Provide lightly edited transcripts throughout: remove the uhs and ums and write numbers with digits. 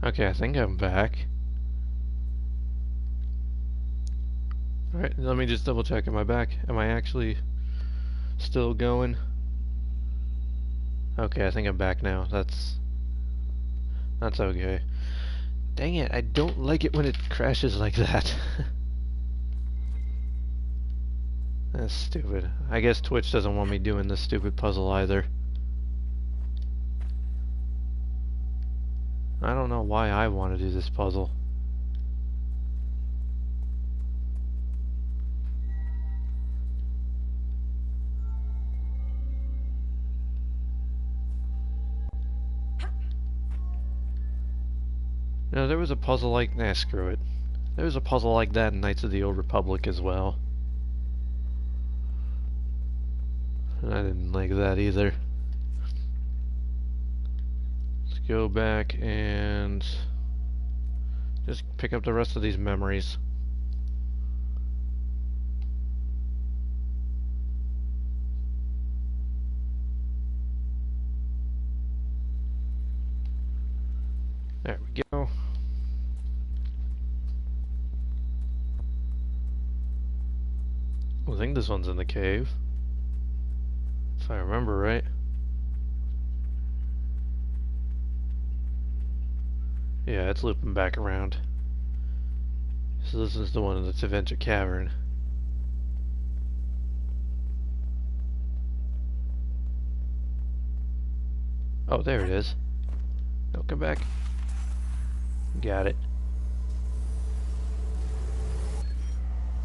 Okay, I think I'm back. Alright, let me just double check. Am I back? Am I actually still going? Okay, I think I'm back now. That's okay. Dang it, I don't like it when it crashes like that. That's stupid. I guess Twitch doesn't want me doing this stupid puzzle either. I don't know why I want to do this puzzle. You know, there was a puzzle like... Nah, screw it. There was a puzzle like that in Knights of the Old Republic as well. And I didn't like that either. Let's go back and just pick up the rest of these memories. There we go. I think this one's in the cave, if I remember right. Yeah, it's looping back around. So this is the one in the Teventure Cavern. Oh, there it is. No, come back. Got it.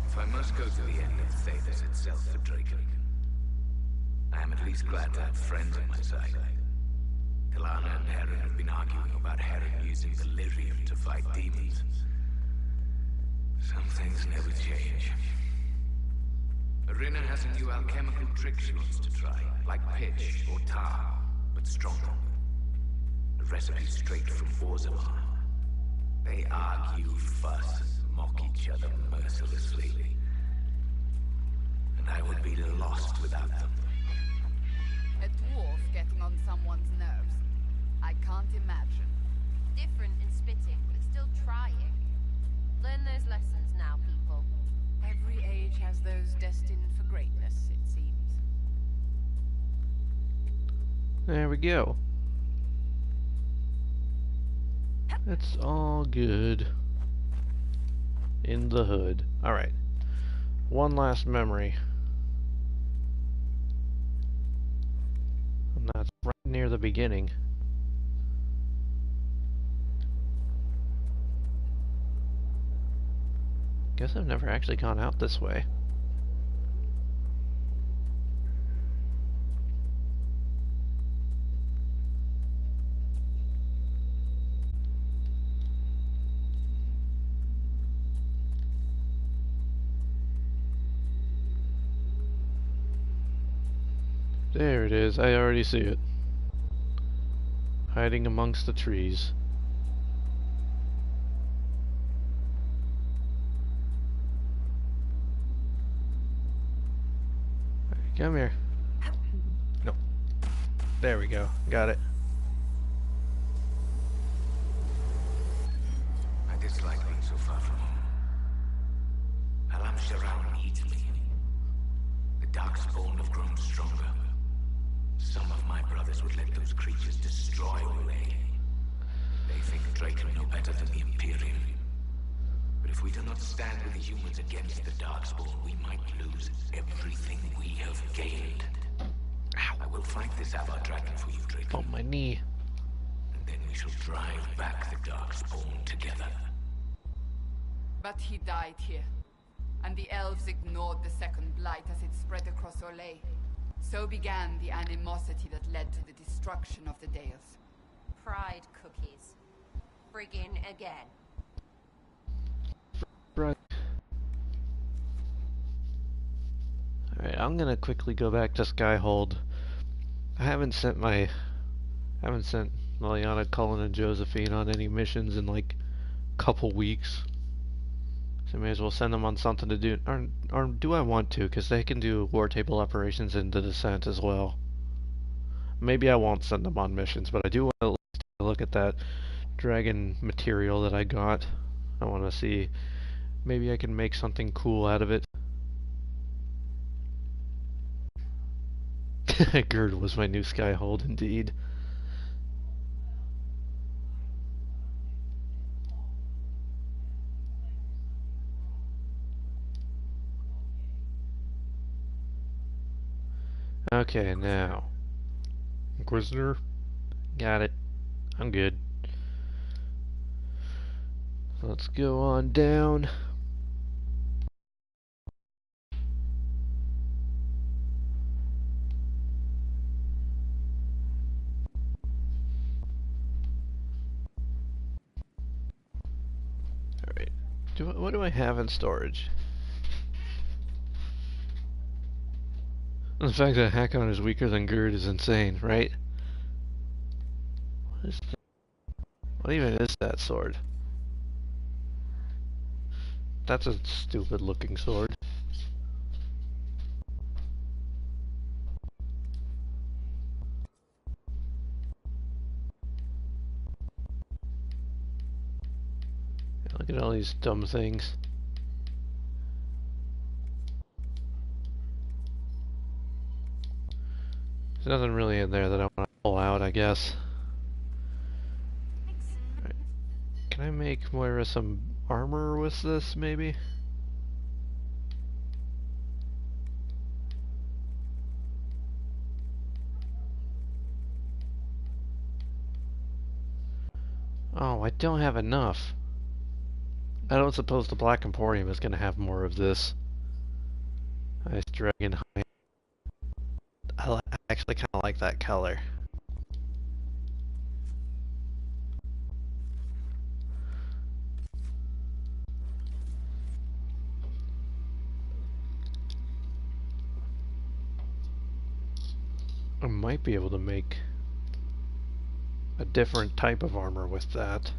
If I must go to the end of Thetis itself for Draco, I am at least glad to have friends on my side. Kalana and Heron have been arguing about Heron using the lyrium to fight demons. Some things never change. Arena has a new alchemical trick she wants to try, like pitch or tar, but stronger. A recipe straight from Orzammar. They argue, fuss, and mock each other mercilessly. And I would be lost without them. A dwarf getting on someone's nerves. I can't imagine. Different in spitting, but still trying. Learn those lessons now, people. Every age has those destined for greatness, it seems. There we go. It's all good in the hood. Alright. One last memory. And that's right near the beginning. Guess I've never actually gone out this way. There it is, I already see it. Hiding amongst the trees. Come here. No. There we go. Got it. I dislike being so far from home. Alam Sharan needs me. The Darkspawn have grown stronger. Some of my brothers would let those creatures destroy Olay. They think Draco know better than the Imperium. But if we do not stand with the humans against the Darkspawn, we might lose everything we have gained. Ow. I will fight this Avar Dragon for you, Draco. Oh, my knee. And then we shall drive back the Darkspawn together. But he died here. And the elves ignored the second blight as it spread across Olay. So began the animosity that led to the destruction of the Dales. Pride cookies. Friggin' again. Right. Alright, I'm gonna quickly go back to Skyhold. I haven't sent Liliana, Cullen, and Josephine on any missions in like a couple weeks. So I may as well send them on something to do. Or do I want to? Because they can do war table operations in the Descent as well. Maybe I won't send them on missions, but I do want to look at that dragon material that I got. I want to see maybe I can make something cool out of it. Gerd was my new skyhold indeed. Okay, now. Inquisitor. Got it. I'm good. Let's go on down. Alright. What do I have in storage? The fact that Hakon is weaker than Gerd is insane, right? What even is that sword? That's a stupid looking sword. Look at all these dumb things. There's nothing really in there that I want to pull out, I guess. Right. Can I make Moira some armor with this, maybe? Oh, I don't have enough. I don't suppose the Black Emporium is going to have more of this. Nice dragon hide. I actually kind of like that color. I might be able to make a different type of armor with that.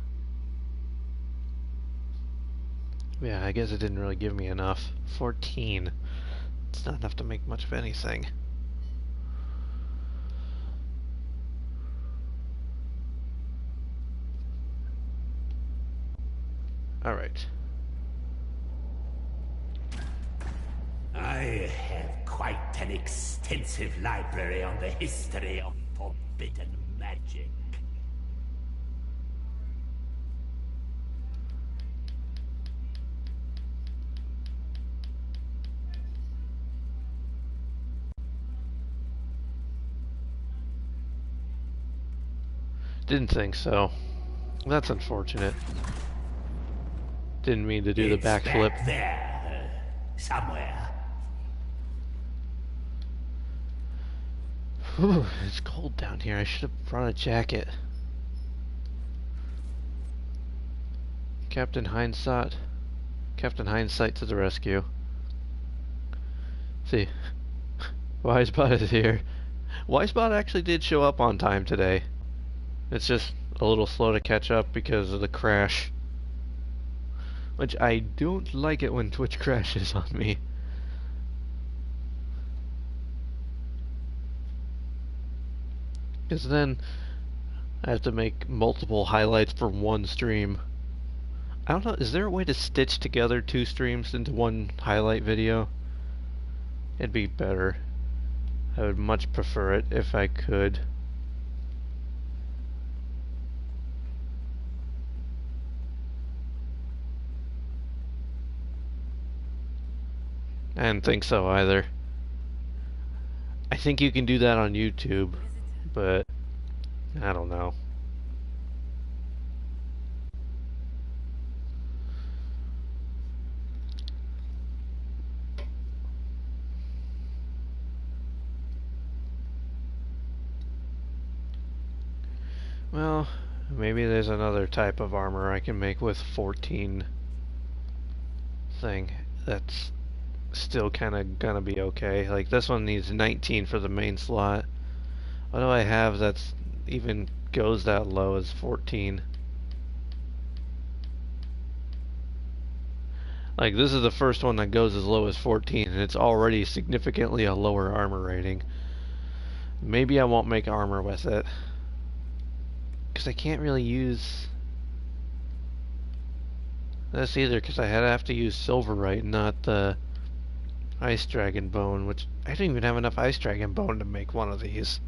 Yeah, I guess it didn't really give me enough. 14. It's not enough to make much of anything. Alright. I have quite an extensive library on the history of forbidden magic. Didn't think so. That's unfortunate. Didn't mean to do the backflip. Back there, somewhere. Whew, it's cold down here. I should have brought a jacket. Captain Hindsight to the rescue. See, Wisebot is here. Wisebot actually did show up on time today. It's just a little slow to catch up because of the crash. Which I don't like it when Twitch crashes on me. Because then I have to make multiple highlights for one stream. I don't know, is there a way to stitch together two streams into one highlight video? It'd be better. I would much prefer it if I could. I didn't think so either. I think you can do that on YouTube, but I don't know. Well, maybe there's another type of armor I can make with 14 thing that's still kind of gonna be okay. Like this one needs 19 for the main slot. What do I have that's even goes that low as 14? Like this is the first one that goes as low as 14 and it's already significantly a lower armor rating. Maybe I won't make armor with it. Because I can't really use this either, because I had to have to use silverite, not the ice dragon bone, which I don't even have enough ice dragon bone to make one of these.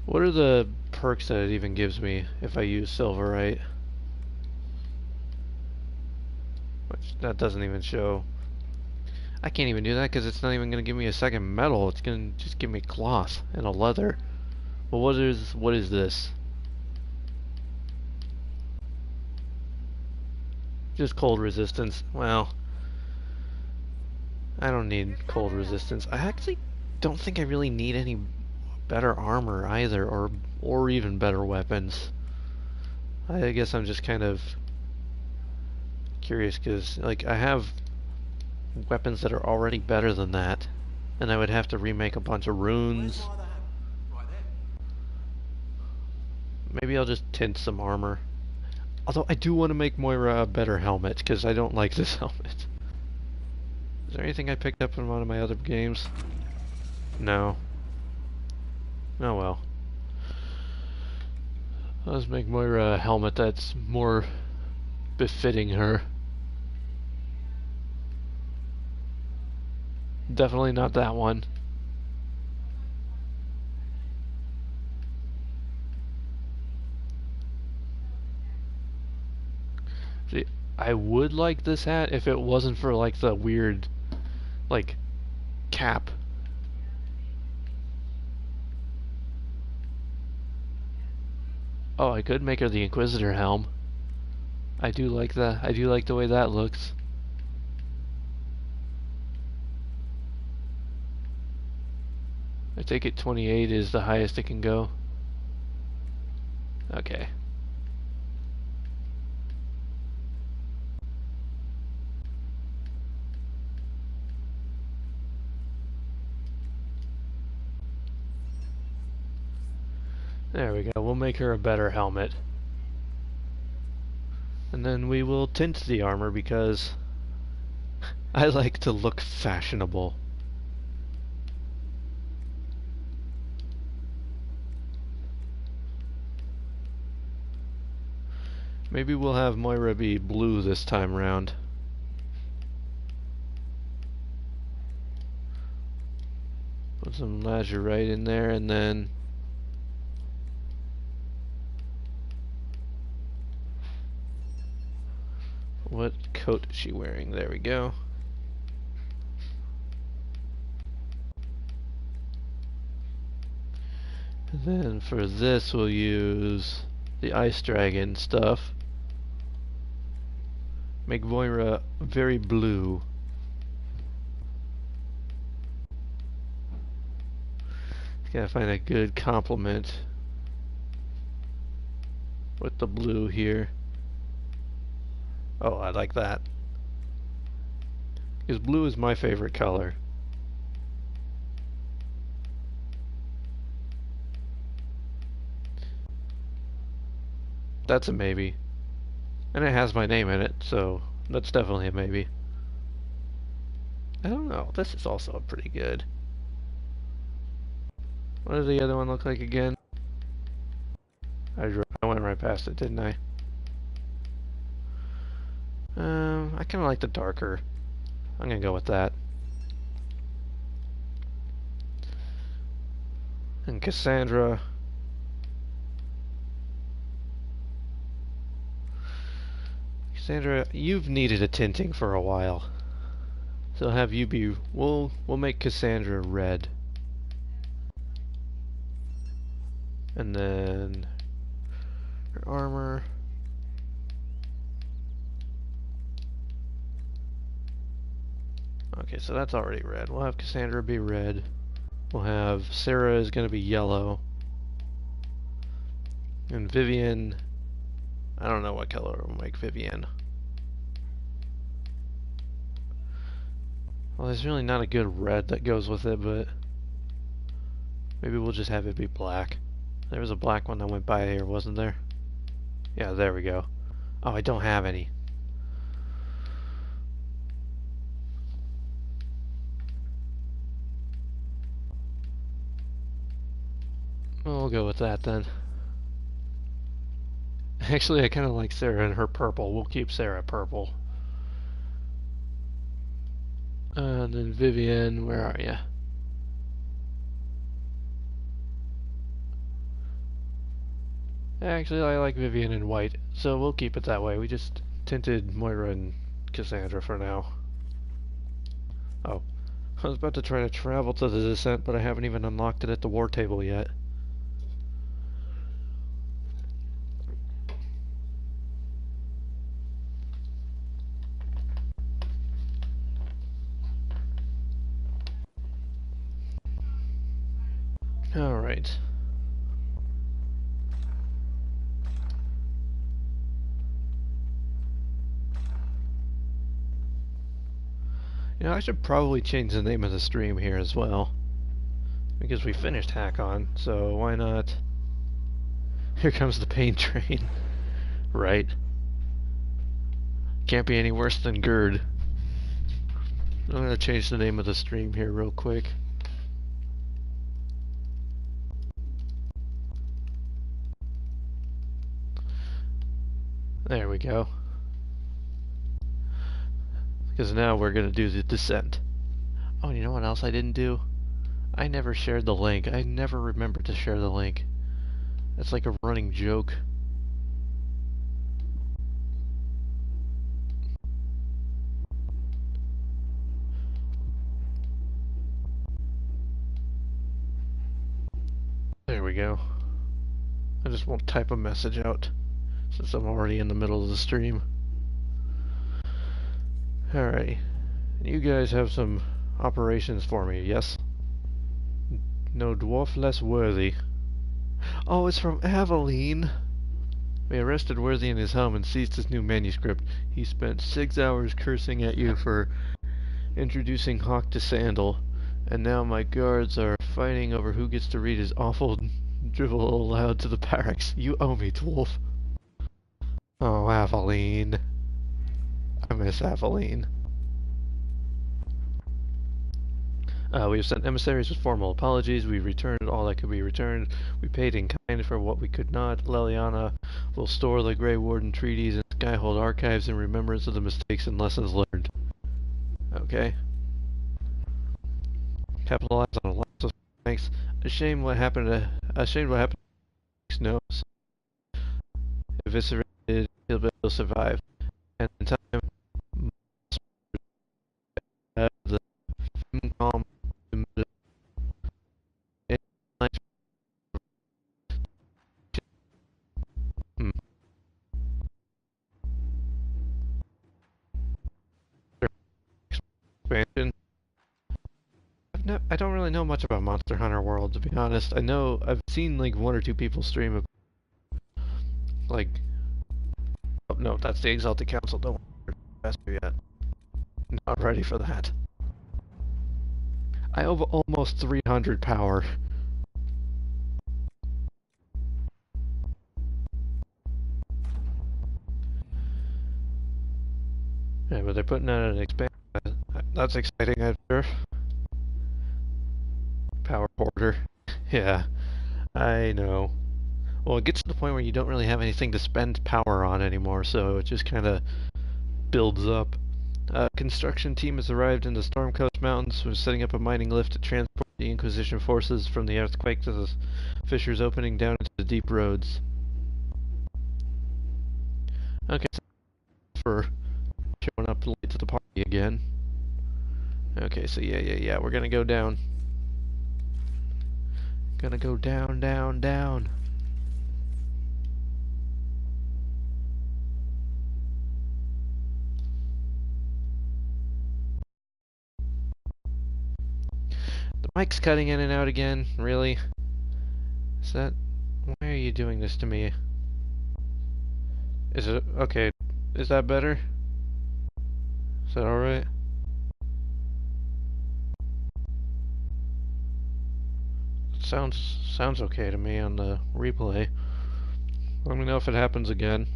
What are the perks that it even gives me if I use silverite? Which that doesn't even show. I can't even do that because it's not even going to give me a second metal. It's going to just give me cloth and a leather. Well, what is this? Just cold resistance. Well, I don't need cold resistance. I actually don't think I really need any better armor either, or even better weapons. I guess I'm just kind of curious because, like, I have weapons that are already better than that, and I would have to remake a bunch of runes. Maybe I'll just tint some armor. Although I do want to make Moira a better helmet, because I don't like this helmet. Is there anything I picked up in one of my other games? No. Oh well. Let's make Moira a helmet that's more befitting her. Definitely not that one. See, I would like this hat if it wasn't for like the weird, like, cap. Oh, I could make her the Inquisitor helm. I do like that. I do like the way that looks. I take it 28 is the highest it can go. Okay. There we go. We'll make her a better helmet. And then we will tint the armor because I like to look fashionable. Maybe we'll have Moira be blue this time round. Put some lazurite in there, and then what coat is she wearing? There we go. And then for this we'll use the ice dragon stuff. Make Moira very blue. Gotta find a good complement with the blue here. Oh, I like that. Because blue is my favorite color. That's a maybe. And it has my name in it, so that's definitely a maybe. I don't know. This is also pretty good. What does the other one look like again? I went right past it, didn't I? I kind of like the darker. I'm gonna go with that. And Cassandra. Cassandra, you've needed a tinting for a while. So have you be. We'll make Cassandra red. And then her armor. Okay, so that's already red. We'll have Cassandra be red. We'll have Sarah is going to be yellow. And Vivian, I don't know what color we'll make Vivian. Well, there's really not a good red that goes with it, but maybe we'll just have it be black. There was a black one that went by here, wasn't there? Yeah, there we go. Oh, I don't have any. We'll go with that then. Actually, I kind of like Sarah in her purple. We'll keep Sarah purple. And then Vivian, where are you? Actually, I like Vivian in white, so we'll keep it that way. We just tinted Moira and Cassandra for now. Oh, I was about to try to travel to the descent, but I haven't even unlocked it at the war table yet. Alright. You know, I should probably change the name of the stream here as well. Because we finished Hack-On, so why not... Here comes the pain train. Right. Can't be any worse than GERD. I'm gonna change the name of the stream here real quick. There we go. Because now we're gonna do the descent. Oh, you know what else I didn't do? I never shared the link. I never remember to share the link. That's like a running joke. There we go. I just won't type a message out since I'm already in the middle of the stream. Alright. You guys have some operations for me, yes? No dwarf less worthy. Oh, it's from Aveline! We arrested Worthy in his home and seized his new manuscript. He spent 6 hours cursing at you for introducing Hawk to Sandal, and now my guards are fighting over who gets to read his awful drivel aloud to the barracks. You owe me, dwarf. Oh, Aveline. I miss Aveline. We have sent emissaries with formal apologies. We returned all that could be returned. We paid in kind for what we could not. Leliana will store the Grey Warden treaties and Skyhold archives in remembrance of the mistakes and lessons learned. Okay. Capitalize on lots of thanks. Ashamed what happened to knows. Eviscerated, he'll survive. And in time, the calm. Expansion. I don't really know much about Monster Hunter World, to be honest. I know I've seen like one or two people stream like. Oh no, that's the Exalted Council. Don't worry yet. Not ready for that. I have almost 300 power. Yeah, but they're putting out an expansion. That's exciting, I'm sure. Power hoarder. Yeah, I know. Well, it gets to the point where you don't really have anything to spend power on anymore, so it just kind of builds up. Construction team has arrived in the Stormcoast Mountains. We're setting up a mining lift to transport the Inquisition forces from the earthquake to the fissures opening down into the deep roads. Okay, so for showing up late to the party again. Okay, so yeah, we're gonna go down. Gonna go down, down, down. The mic's cutting in and out again, really? Is that... Why are you doing this to me? Is it... Okay, is that better? Is that alright? Sounds okay to me on the replay. Let me know if it happens again.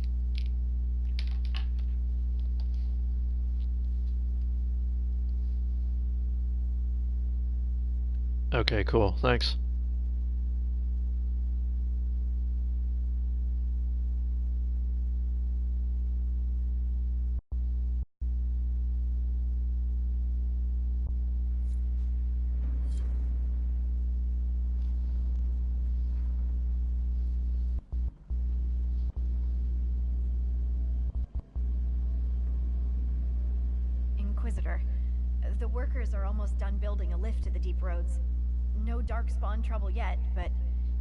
Okay, cool. Thanks. workers are almost done building a lift to the deep roads. No darkspawn trouble yet, but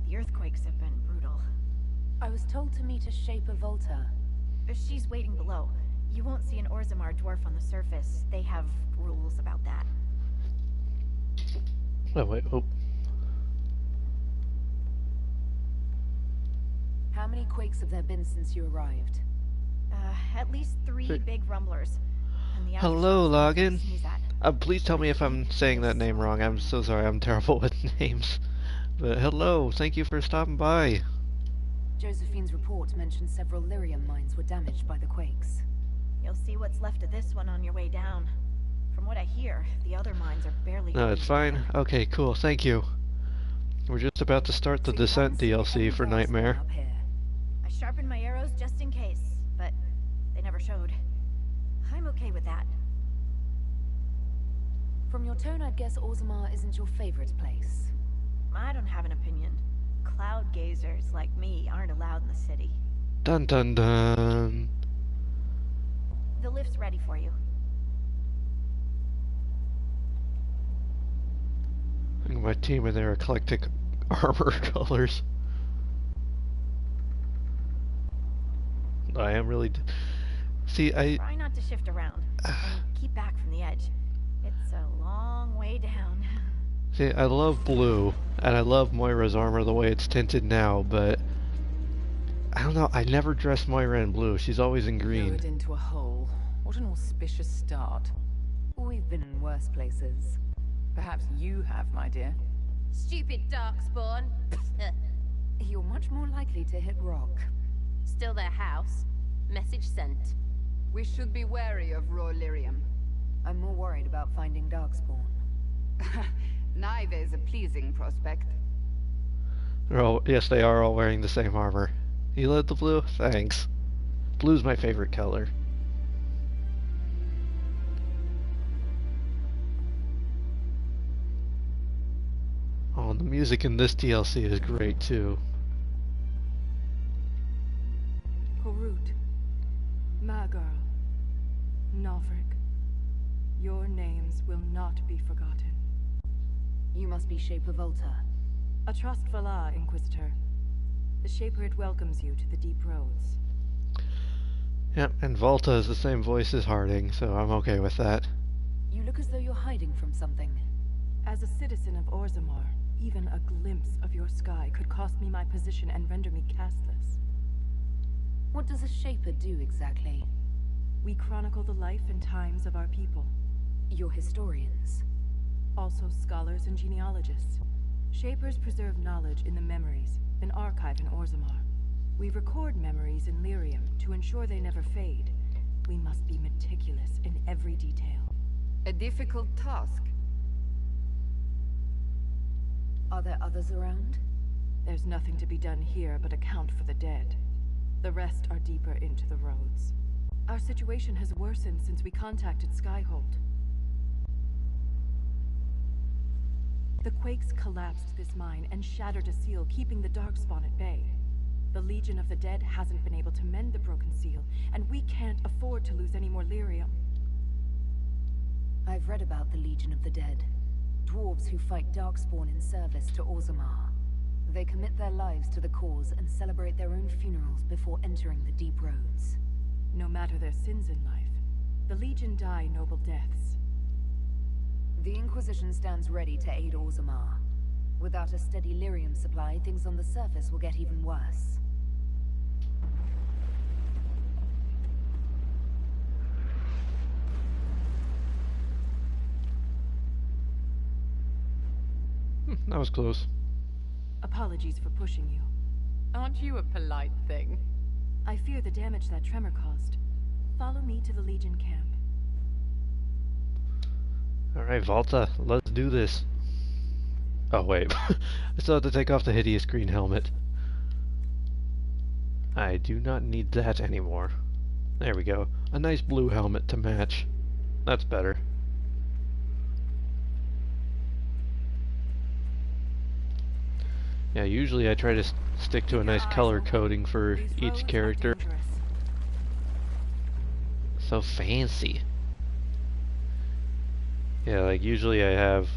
the earthquakes have been brutal. I was told to meet a Shaper Volta. She's waiting below. You won't see an Orzammar dwarf on the surface. They have rules about that. Oh, wait, oh. How many quakes have there been since you arrived? At least 3 big rumblers. And the Hello, aftershocks Login. sneeze at. Please tell me if I'm saying that name wrong. I'm so sorry, I'm terrible with names. But hello, thank you for stopping by. Josephine's report mentioned several lyrium mines were damaged by the quakes. You'll see what's left of this one on your way down. From what I hear, the other mines are barely... No, it's fine. Okay, cool, thank you. We're just about to start the Descent DLC for Nightmare. I sharpened my arrows just in case, but they never showed. I'm okay with that. From your tone, I'd guess Orzammar isn't your favorite place. I don't have an opinion. Cloud gazers like me aren't allowed in the city. Dun dun dun. The lift's ready for you. Look at my team and their eclectic armor colors. I am really... See, Try not to shift around, and keep back from the edge. It's a long way down. See, I love blue, and I love Moira's armor the way it's tinted now, but... I don't know, I never dress Moira in blue. She's always in green. Lured into a hole. What an auspicious start. We've been in worse places. Perhaps you have, my dear. Stupid darkspawn. You're much more likely to hit rock. Still their house. Message sent. We should be wary of raw lyrium. I'm more worried about finding darkspawn. Neither is a pleasing prospect. They're all, yes, they are all wearing the same armor. You led the blue? Thanks. Blue's my favorite color. Oh, and the music in this DLC is great too. Korut, Magirl, Novrik, your names will not be forgotten. You must be Shaper Volta. A trust Valar, Inquisitor. The Shaper it welcomes you to the deep roads. Yep, and Volta is the same voice as Harding, so I'm okay with that. You look as though you're hiding from something. As a citizen of Orzammar, even a glimpse of your sky could cost me my position and render me castless. What does a Shaper do exactly? We chronicle the life and times of our people. You're historians. Also scholars and genealogists. Shapers preserve knowledge in the memories, an archive in Orzammar. We record memories in lyrium to ensure they never fade. We must be meticulous in every detail. A difficult task. Are there others around? There's nothing to be done here but account for the dead. The rest are deeper into the roads. Our situation has worsened since we contacted Skyhold. The quakes collapsed this mine and shattered a seal, keeping the Darkspawn at bay. The Legion of the Dead hasn't been able to mend the broken seal, and we can't afford to lose any more lyrium. I've read about the Legion of the Dead. Dwarves who fight Darkspawn in service to Orzammar. They commit their lives to the cause and celebrate their own funerals before entering the deep roads. No matter their sins in life, the Legion die noble deaths. The Inquisition stands ready to aid Orzammar. Without a steady lyrium supply, things on the surface will get even worse. That was close. Apologies for pushing you. Aren't you a polite thing? I fear the damage that tremor caused. Follow me to the Legion camp. Alright, Volta, let's do this. Oh, wait. I still have to take off the hideous green helmet. I do not need that anymore. There we go. A nice blue helmet to match. That's better. Yeah, usually I try to stick to a nice color coding for each character. So fancy. Yeah, like usually I have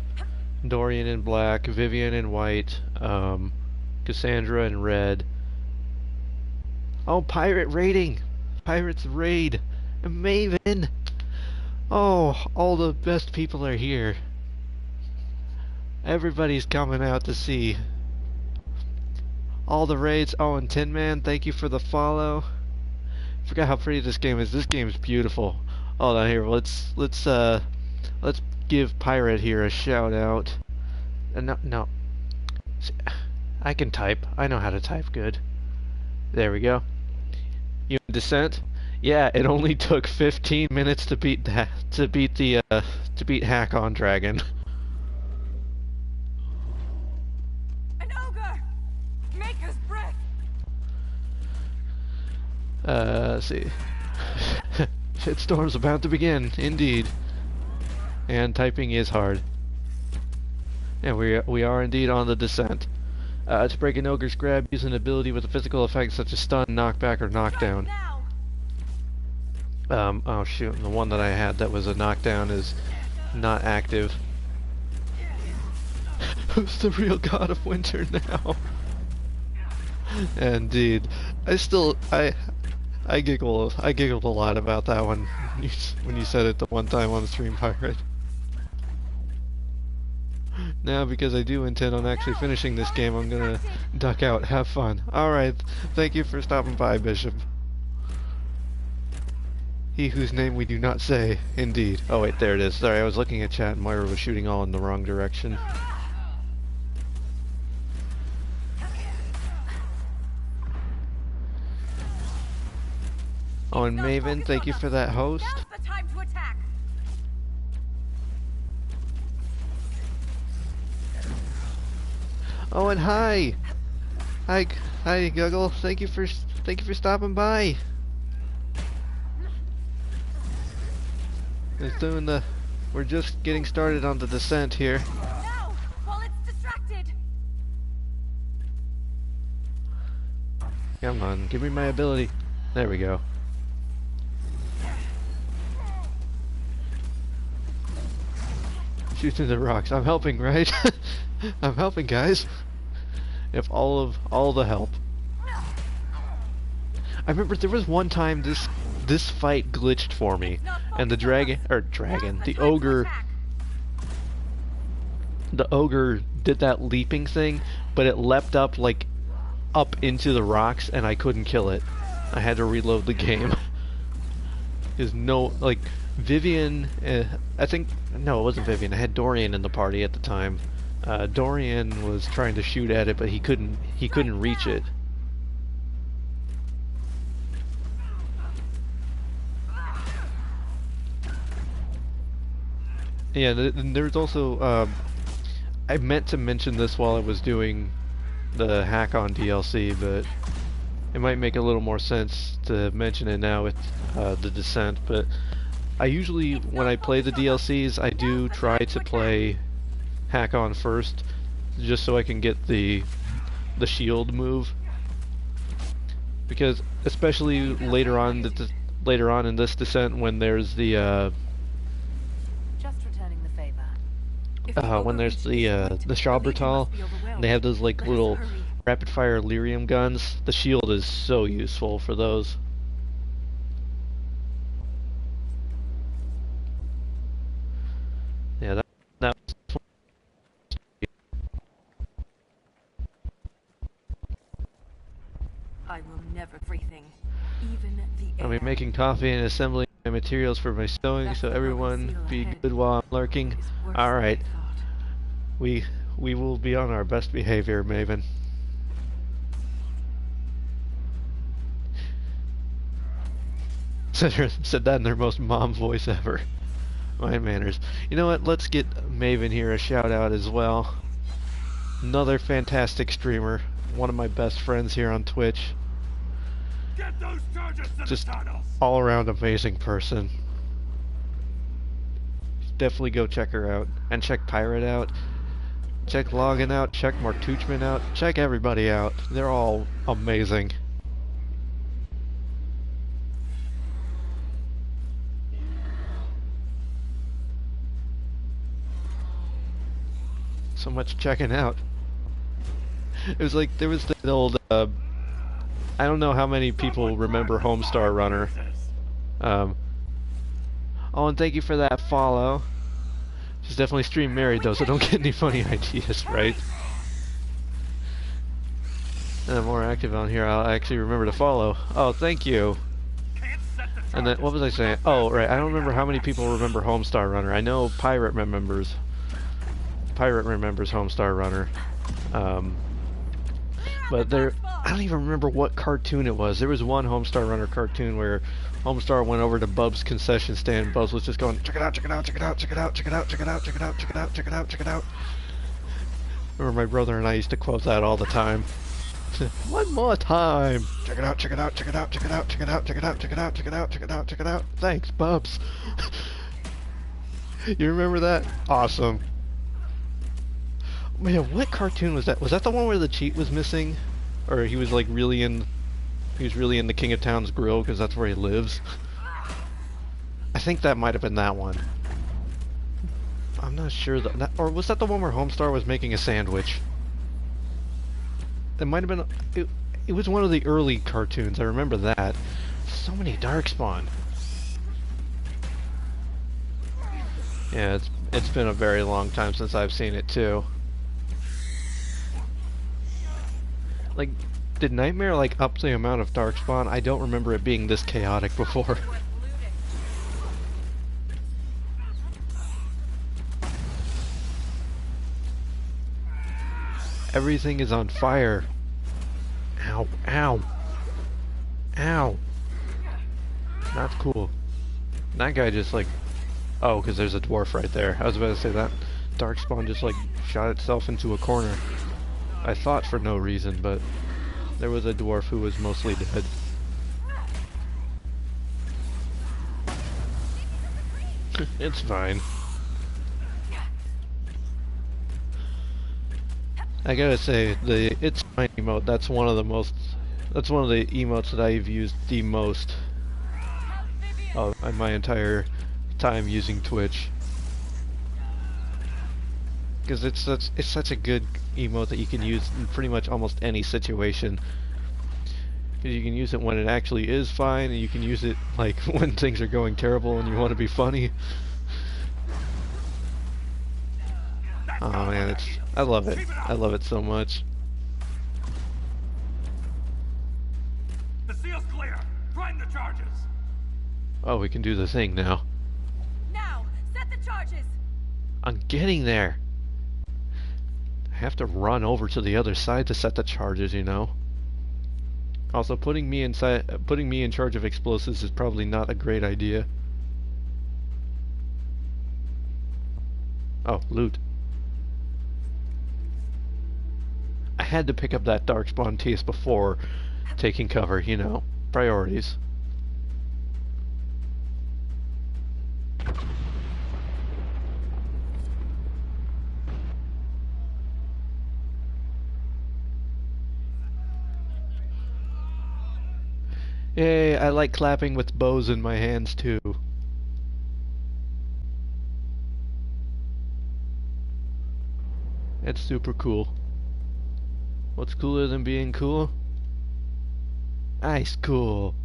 Dorian in black, Vivian in white, Cassandra in red. Oh, pirate raiding! Pirates raid! Maven! Oh, all the best people are here. Everybody's coming out to see. All the raids. Oh, and Tin Man, thank you for the follow. Forgot how pretty this game is. This game is beautiful. Hold on here. Let's give Pirate here a shout out. No. I can type. I know how to type good. There we go. You in Descent? Yeah, it only took 15 minutes to beat that to beat Hack on Dragon. An ogre! Maker's breath! Let's see. Shitstorm's about to begin, indeed. And typing is hard. And we are indeed on the descent. To break an ogre's grab, use an ability with a physical effect such as stun, knockback, or knockdown. Oh shoot, the one that I had that was a knockdown is not active. Who's the real god of winter now? Indeed. I giggled a lot about that one when you said it the one time on the stream, Pirate. Now, because I do intend on actually finishing this game, I'm gonna duck out. Have fun. Alright, thank you for stopping by, Bishop. He whose name we do not say, indeed. Oh wait, there it is. Sorry, I was looking at chat and Moira was shooting all in the wrong direction. Oh, and Maven, thank you for that host. Now's the time to attack. Oh, and hi, Guggle. Thank you for stopping by. We're just getting started on the descent here. Now, while it's distracted. Come on, give me my ability. There we go. Shoot through the rocks. I'm helping, right? I'm helping, guys. If all the help. I remember there was one time this fight glitched for me, and the the ogre did that leaping thing, but it leapt up like up into the rocks, and I couldn't kill it. I had to reload the game. There's no like Vivian. I think no, it wasn't Vivian. I had Dorian in the party at the time. Dorian was trying to shoot at it, but he couldn't reach it. Yeah, there's also, I meant to mention this while I was doing the Hack on DLC, but it might make a little more sense to mention it now with the Descent, but I usually, when I play the DLCs, I do try to play Hack on first, just so I can get the shield move, because especially later on in this Descent, when there's the when there's the Shawbertal, they have those like little rapid fire lyrium guns. The shield is so useful for those. Yeah, that was I will never everything, even the air. I'll be making coffee and assembling my materials for my sewing, so everyone be good while I'm lurking. Alright. We will be on our best behavior, Maven. Said that in their most mom voice ever. My manners. You know what? Let's get Maven here a shout out as well. Another fantastic streamer. One of my best friends here on Twitch. Get those charges to Just the tunnels. all around amazing person. Definitely go check her out. And check Pirate out. Check Logan out. Check Martuchman out. Check everybody out. They're all amazing. So much checking out. It was like there was the old. I don't know how many people remember Homestar Runner. Oh, and thank you for that follow. She's definitely stream married though, so don't get any funny ideas, right? And I'm more active on here. I'll actually remember to follow. Oh, thank you. And then, what was I saying? Oh, right. I don't remember how many people remember Homestar Runner. I know Pirate remembers. Pirate remembers Homestar Runner. But there, I don't even remember what cartoon it was. There was one Homestar Runner cartoon where Homestar went over to Bub's concession stand. Bubs was just going, check it out, check it out, check it out, check it out, check it out, check it out, check it out, check it out, check it out, check it out. Remember my brother and I used to quote that all the time. One more time. Check it out, check it out, check it out, check it out, check it out, check it out, check it out, check it out, check it out, check it out. Thanks, Bubs. You remember that? Awesome. Man, what cartoon was that? Was that the one where the cheat was missing? Or he was like really in... He was really in the King of Town's grill because that's where he lives? I think that might have been that one. I'm not sure that... Or was that the one where Homestar was making a sandwich? It might have been... It was one of the early cartoons, I remember that. So many Darkspawn. Yeah, it's been a very long time since I've seen it too. Like, did Nightmare like up the amount of Darkspawn? I don't remember it being this chaotic before. Everything is on fire. Ow, ow. Ow. Not cool. That guy just like... Oh, because there's a dwarf right there. I was about to say that Darkspawn just like shot itself into a corner. I thought for no reason, but there was a dwarf who was mostly dead. It's fine. I gotta say, the It's Fine emote, that's one of the emotes that I've used the most in my entire time using Twitch. Because it's such a good emote that you can use in pretty much almost any situation. Because you can use it when it actually is fine, and you can use it like when things are going terrible and you want to be funny. Oh man, I love it. I love it so much. The seal's clear. Prime the charges. Oh, we can do the thing now. Now, set the charges. I'm getting there. I have to run over to the other side to set the charges, you know. Also, putting me in charge of explosives is probably not a great idea. Oh, loot. I had to pick up that Darkspawn TS before taking cover, you know. Priorities. Yay, I like clapping with bows in my hands too. It's super cool. What's cooler than being cool? Ice cool.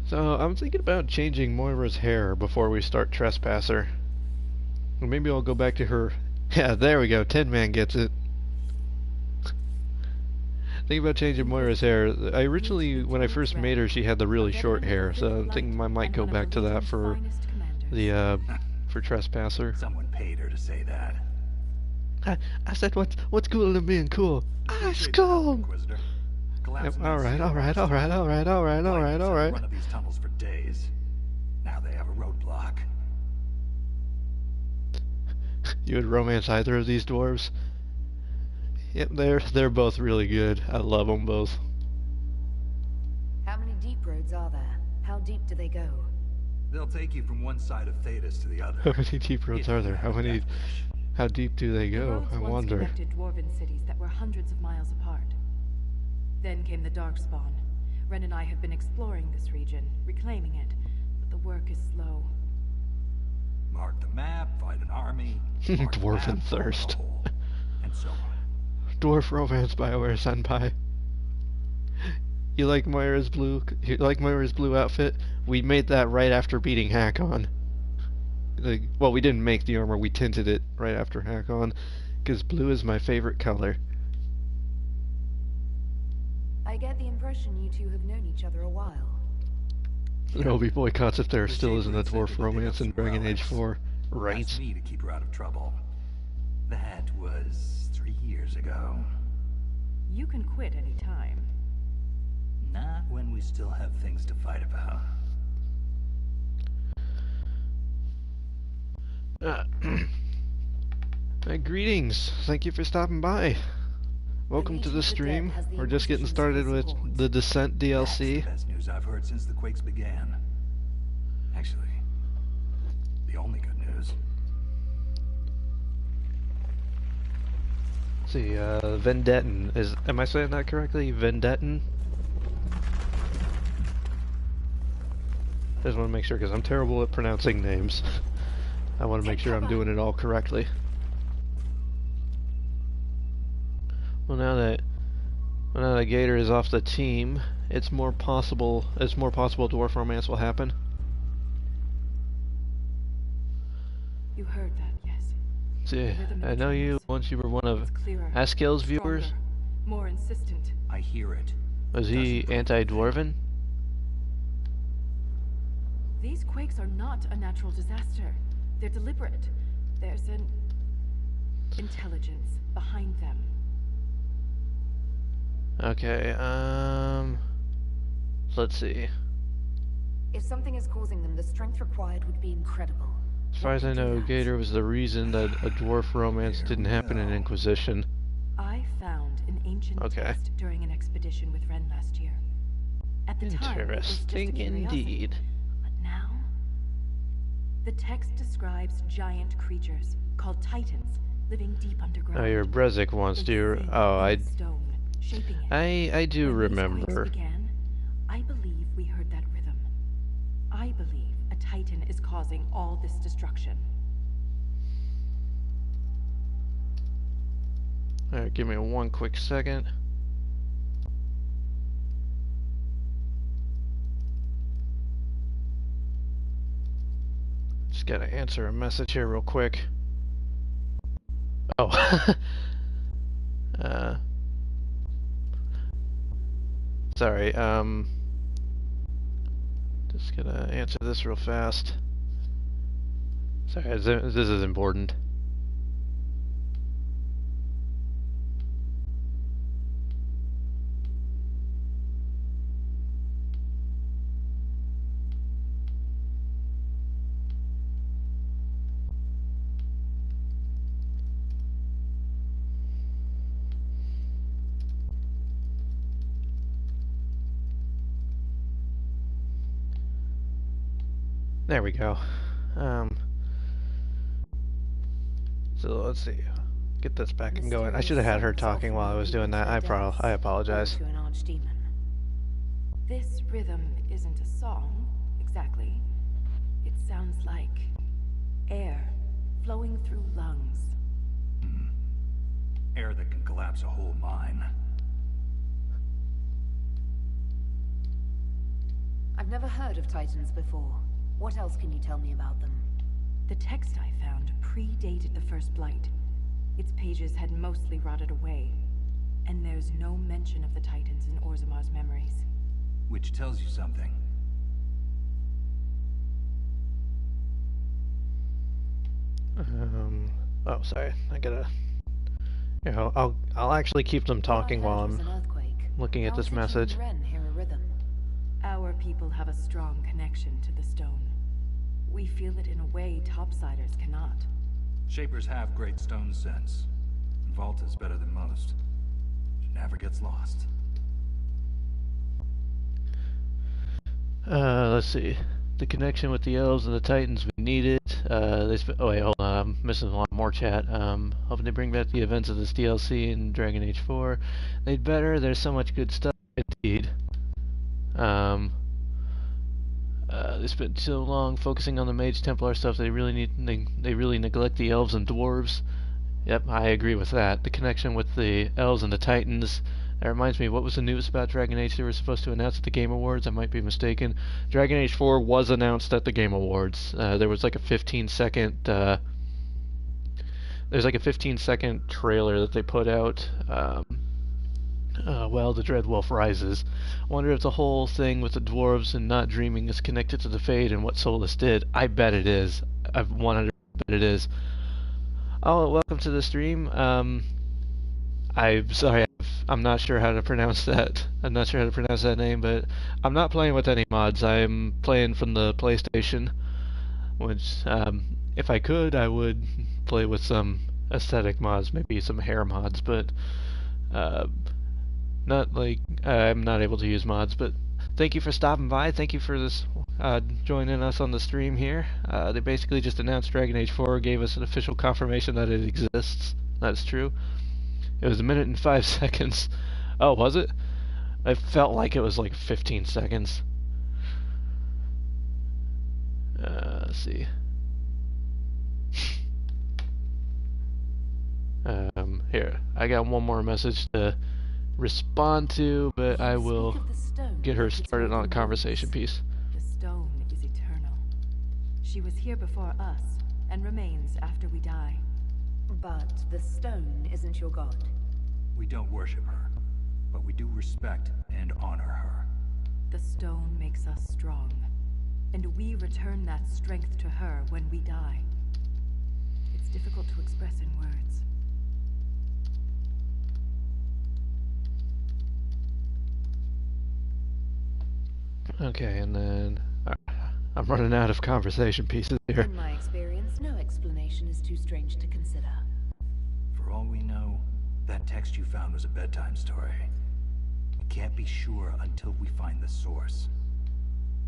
So, I'm thinking about changing Moira's hair before we start Trespasser. Or maybe I'll go back to her... Yeah, there we go, Tin Man gets it. Think about changing Moira's hair. I originally, when I first made her, she had the really short hair, so I'm thinking I might go back to that for the, for Trespasser. Someone paid her to say that. I said, what's cooler than being cool? Ice cool! Yep, alright. One of these tunnels for days. Now they have a roadblock. You would romance either of these dwarves? Yep, they're both really good. I love them both. How many deep roads are there? How deep do they go? They'll take you from one side of Thetis to the other. How many deep roads are there? How deep do they The go? roads I once wonder. connected dwarven cities that were hundreds of miles apart. Then came the Darkspawn, Ren and I have been exploring this region, reclaiming it, but the work is slow. Mark the map, fight an army, mark the Dwarven map, fall in a thirst. hole, and so on. Dwarf romance BioWare Senpai. You like Moira's blue outfit? We made that right after beating Hakon. Like, well, we didn't make the armor, we tinted it right after Hakon, because blue is my favorite color. I get the impression you two have known each other a while. There'll be boycotts if there The still isn't a Shaper said dwarf that they romance did in have some Dragon Age relics. 4. Right. Asked me to keep her out of trouble. That was 3 years ago. You can quit any time. Not when we still have things to fight about. Greetings. Thank you for stopping by. Welcome to the stream. We're just getting started with the Descent DLC. That's the best news I've heard since the quakes began. Actually, the only good news. Let's see, Vendettan. Am I saying that correctly? Vendettan? Just want to make sure, because I'm terrible at pronouncing names. I want to make sure I'm doing it all correctly. Well, now that Gator is off the team, it's more possible dwarf romance will happen. You heard that, yes. See, I know you once you were one of It's clearer, Askell's viewers. stronger, more insistent. I hear it. Was he Doesn't- anti-dwarven? These quakes are not a natural disaster. They're deliberate. There's an intelligence behind them. Okay, let's see. If something is causing them, the strength required would be incredible. As far as I know, Gator was the reason that a dwarf romance didn't happen in Inquisition. I found an ancient Okay. text during an expedition with Ren last year. At the time, it was just a Interesting curiosity. indeed. But now, the text describes giant creatures called Titans living deep underground. Oh, your Brezek wants They to. sing Oh, in stone, shaping it. I do When these quakes remember. began, I believe we heard that rhythm. I believe a Titan is causing all this destruction. Alright, give me one quick second. Just gotta answer a message here real quick. Oh. Sorry, just gonna answer this real fast. Sorry, this is important. There we go. So let's see. Get this back and going. I should have had her talking while I was doing that. I apologize. To an archdemon. This rhythm isn't a song, exactly. It sounds like air flowing through lungs. Air that can collapse a whole mine. I've never heard of Titans before. What else can you tell me about them? The text I found predated the First Blight. Its pages had mostly rotted away, and there's no mention of the Titans in Orzamar's memories. Which tells you something. Oh, sorry. I gotta. You know, I'll actually keep them talking while I'm looking at this message. Ren hear a rhythm. Our people have a strong connection to the stone. We feel it in a way topsiders cannot. Shapers have great stone sense. Vault is better than most. It never gets lost. Let's see. The connection with the elves and the titans, we need it. Oh wait, hold on, I'm missing a lot more chat. Hoping to bring back the events of this DLC in Dragon Age 4. They'd better, there's so much good stuff. Indeed. Um, they spent so long focusing on the Mage Templar stuff. They really neglect the elves and dwarves. Yep, I agree with that. The connection with the elves and the titans. That reminds me, what was the news about Dragon Age they were supposed to announce at the Game Awards? I might be mistaken. Dragon Age 4 was announced at the Game Awards. There was like a 15-second there's like a 15-second trailer that they put out. Well, the Dreadwolf Rises. I wonder if the whole thing with the dwarves and not dreaming is connected to the Fade and what Solus did. I bet it is. I 100% bet it is. Oh, welcome to the stream. I'm sorry, I'm not sure how to pronounce that. I'm not sure how to pronounce that name, but I'm not playing with any mods. I'm playing from the PlayStation, which, if I could, I would play with some aesthetic mods, maybe some hair mods, but, not like, I'm not able to use mods, but thank you for stopping by. Thank you for this, joining us on the stream here. They basically just announced Dragon Age 4, gave us an official confirmation that it exists. That's true. It was 1 minute and 5 seconds. Oh, was it? I felt like it was like 15 seconds. Let's see. Here, I got one more message to respond to, but I will get her started on a conversation piece. The stone is eternal. She was here before us, and remains after we die. But the stone isn't your god. We don't worship her, but we do respect and honor her. The stone makes us strong, and we return that strength to her when we die. It's difficult to express in words. Okay, and then I'm running out of conversation pieces here. In my experience, no explanation is too strange to consider. For all we know, that text you found was a bedtime story. We can't be sure until we find the source.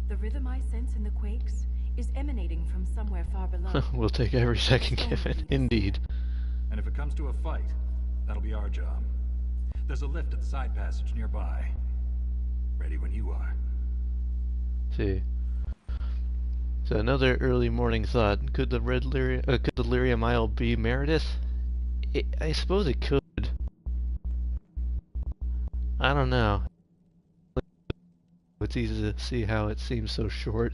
The rhythm I sense in the quakes is emanating from somewhere far below. We'll take every second given, indeed. And if it comes to a fight, that'll be our job. There's a lift at the side passage nearby. Ready when you are. See. So another early morning thought. Could the Lyrium Isle be Meredith? I suppose it could. I don't know. It's easy to see how it seems so short.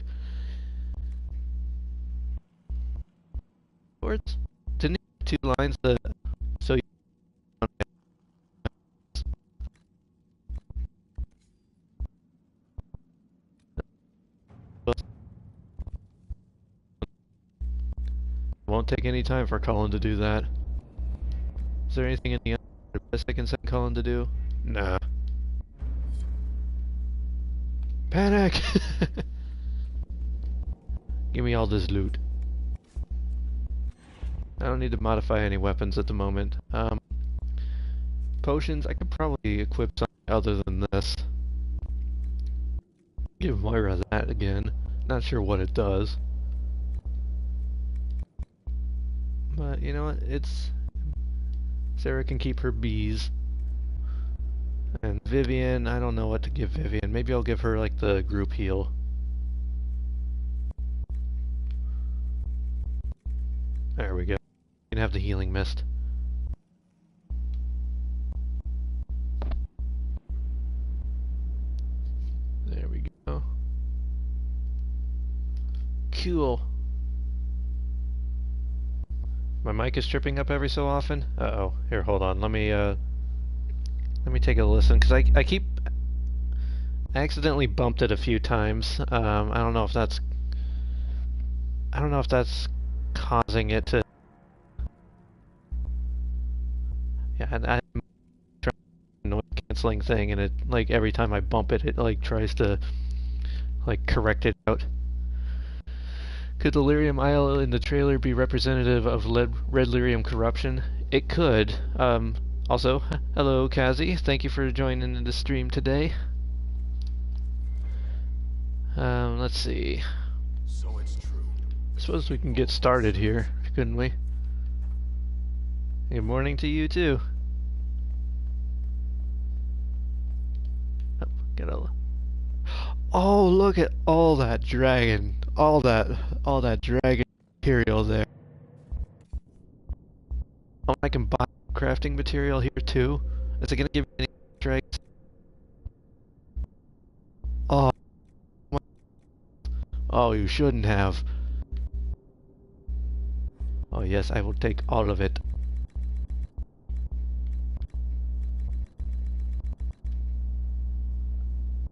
Words? Didn't it have 2 lines that so you won't take any time for Colin to do that. Is there anything in the other list I can send Colin to do? Nah. Panic! Give me all this loot. I don't need to modify any weapons at the moment. Potions, I could probably equip something other than this. Give Moira that again. Not sure what it does. But you know what? It's... Sarah can keep her bees. And Vivian, I don't know what to give Vivian. Maybe I'll give her like the group heal. There we go. You can have the healing mist. There we go. Cool. My mic is tripping up every so often. Uh-oh. Here, hold on. Let me take a listen, because I accidentally bumped it a few times. I don't know if that's causing it to... Yeah, I'm trying a noise canceling thing, and it, like, every time I bump it, it, like, tries to, like, correct it out. Could the Lyrium Isle in the trailer be representative of Red Lyrium corruption? It could. Also, hello Kazi, thank you for joining the stream today. Let's see. So it's true. I suppose we can get started here, couldn't we? Good morning to you too. Oh, Oh, look at all that dragon, all that dragon material there. Oh, I can buy crafting material here too. Is it gonna give me any dragons? Oh, oh, you shouldn't have. Oh yes, I will take all of it.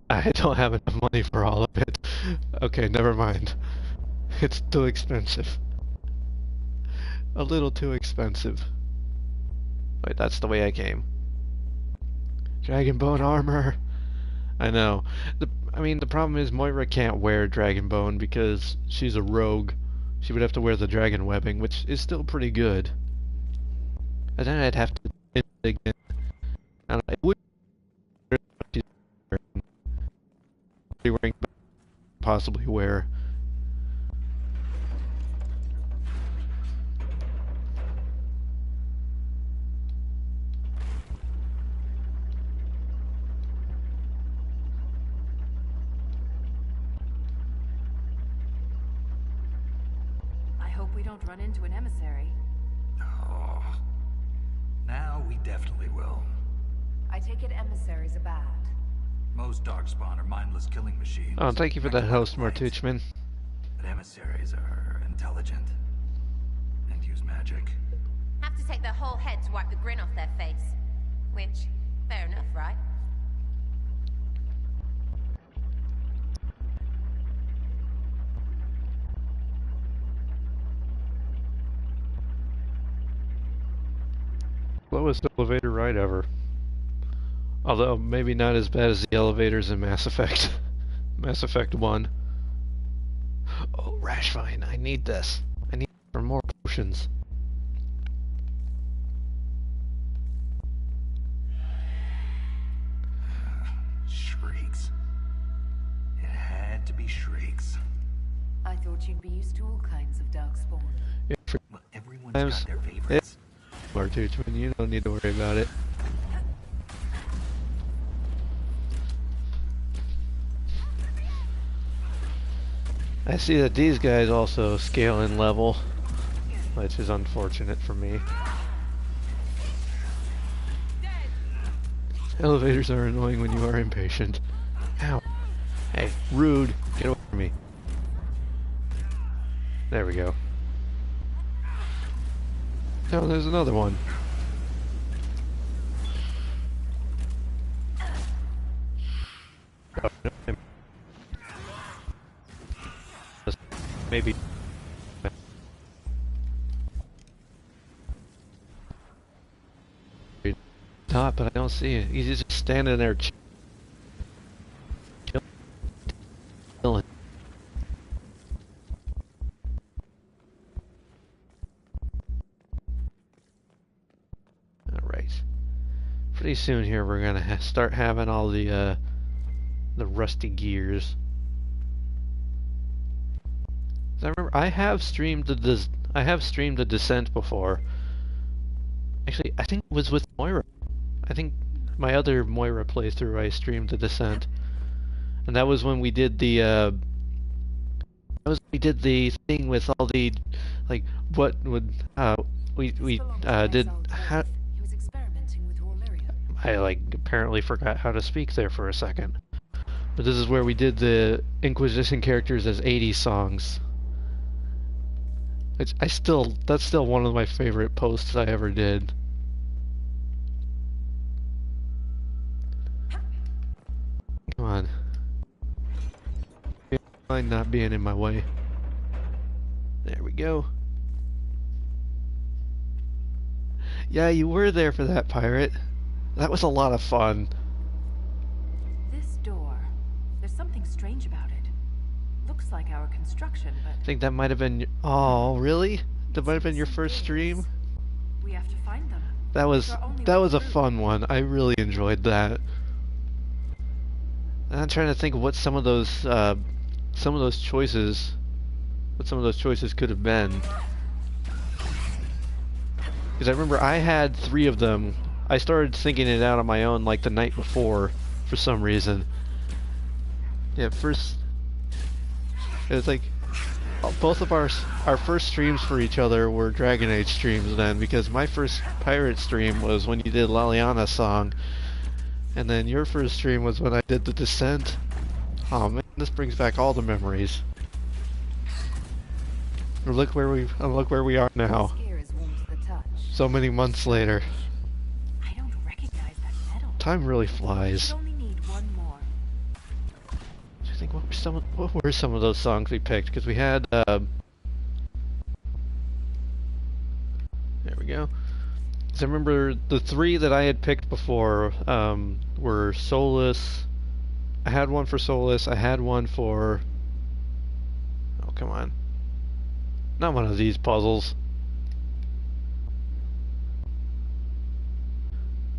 I don't have enough money for all of it. Okay, never mind. It's too expensive. A little too expensive. Wait, that's the way I came. Dragon bone armor. I know. I mean, the problem is Moira can't wear dragon bone because she's a rogue. She would have to wear the dragon webbing, which is still pretty good. And then I'd have to again. And I would be wearing, possibly wear. I hope we don't run into an emissary. Oh. Now we definitely will. I take it emissaries are bad. Most darkspawn are mindless killing machines. Oh, thank you for the host, Martuchman. But emissaries are intelligent and use magic. Have to take their whole head to wipe the grin off their face. Which, fair enough, right? Slowest elevator ride ever. Although, maybe not as bad as the elevators in Mass Effect. Mass Effect 1. Oh, Rashvine, I need this. I need for more potions. Shrieks. It had to be shrieks. I thought you'd be used to all kinds of darkspawn. Yeah, for Well, everyone's got their favorites. Martuchman, you don't need to worry about it. I see that these guys also scale in level, which is unfortunate for me. Elevators are annoying when you are impatient. Ow. Hey, rude. Get away from me. There we go. Oh, there's another one. Maybe. Top, but I don't see it. He's just standing there chilling. Alright. Pretty soon here we're gonna start having all the rusty gears. I remember I have streamed the Descent before. Actually, I think it was with Moira. I think my other Moira playthrough I streamed the Descent, and that was when we did the thing with all the like what would we did how He was experimenting with Romeria. I like apparently forgot how to speak there for a second. But this is where we did the Inquisition characters as 80s songs. Which that's still one of my favorite posts I ever did. Come on. Mind not being in my way. There we go. Yeah, you were there for that, pirate. That was a lot of fun. This door. There's something strange about it. Looks like our construction, but I think that might have been. Oh, really? That might have been your first stream? we have to find them. That was a fun one. I really enjoyed that. And I'm trying to think what some of those choices could have been. Because I remember I had 3 of them. I started thinking it out on my own like the night before for some reason. Yeah, first it was like both of our first streams for each other were Dragon Age streams then, because my first pirate stream was when you did Laliana's song, and then your first stream was when I did the Descent. Oh man, this brings back all the memories. Look where we are now. So many months later. I don't recognize that metal. Time really flies. We only need one more. I think what were some of those songs we picked? Because we had there we go. Because I remember the three that I had picked before were Solus. I had one for Solus. I had one for. Oh come on! Not one of these puzzles.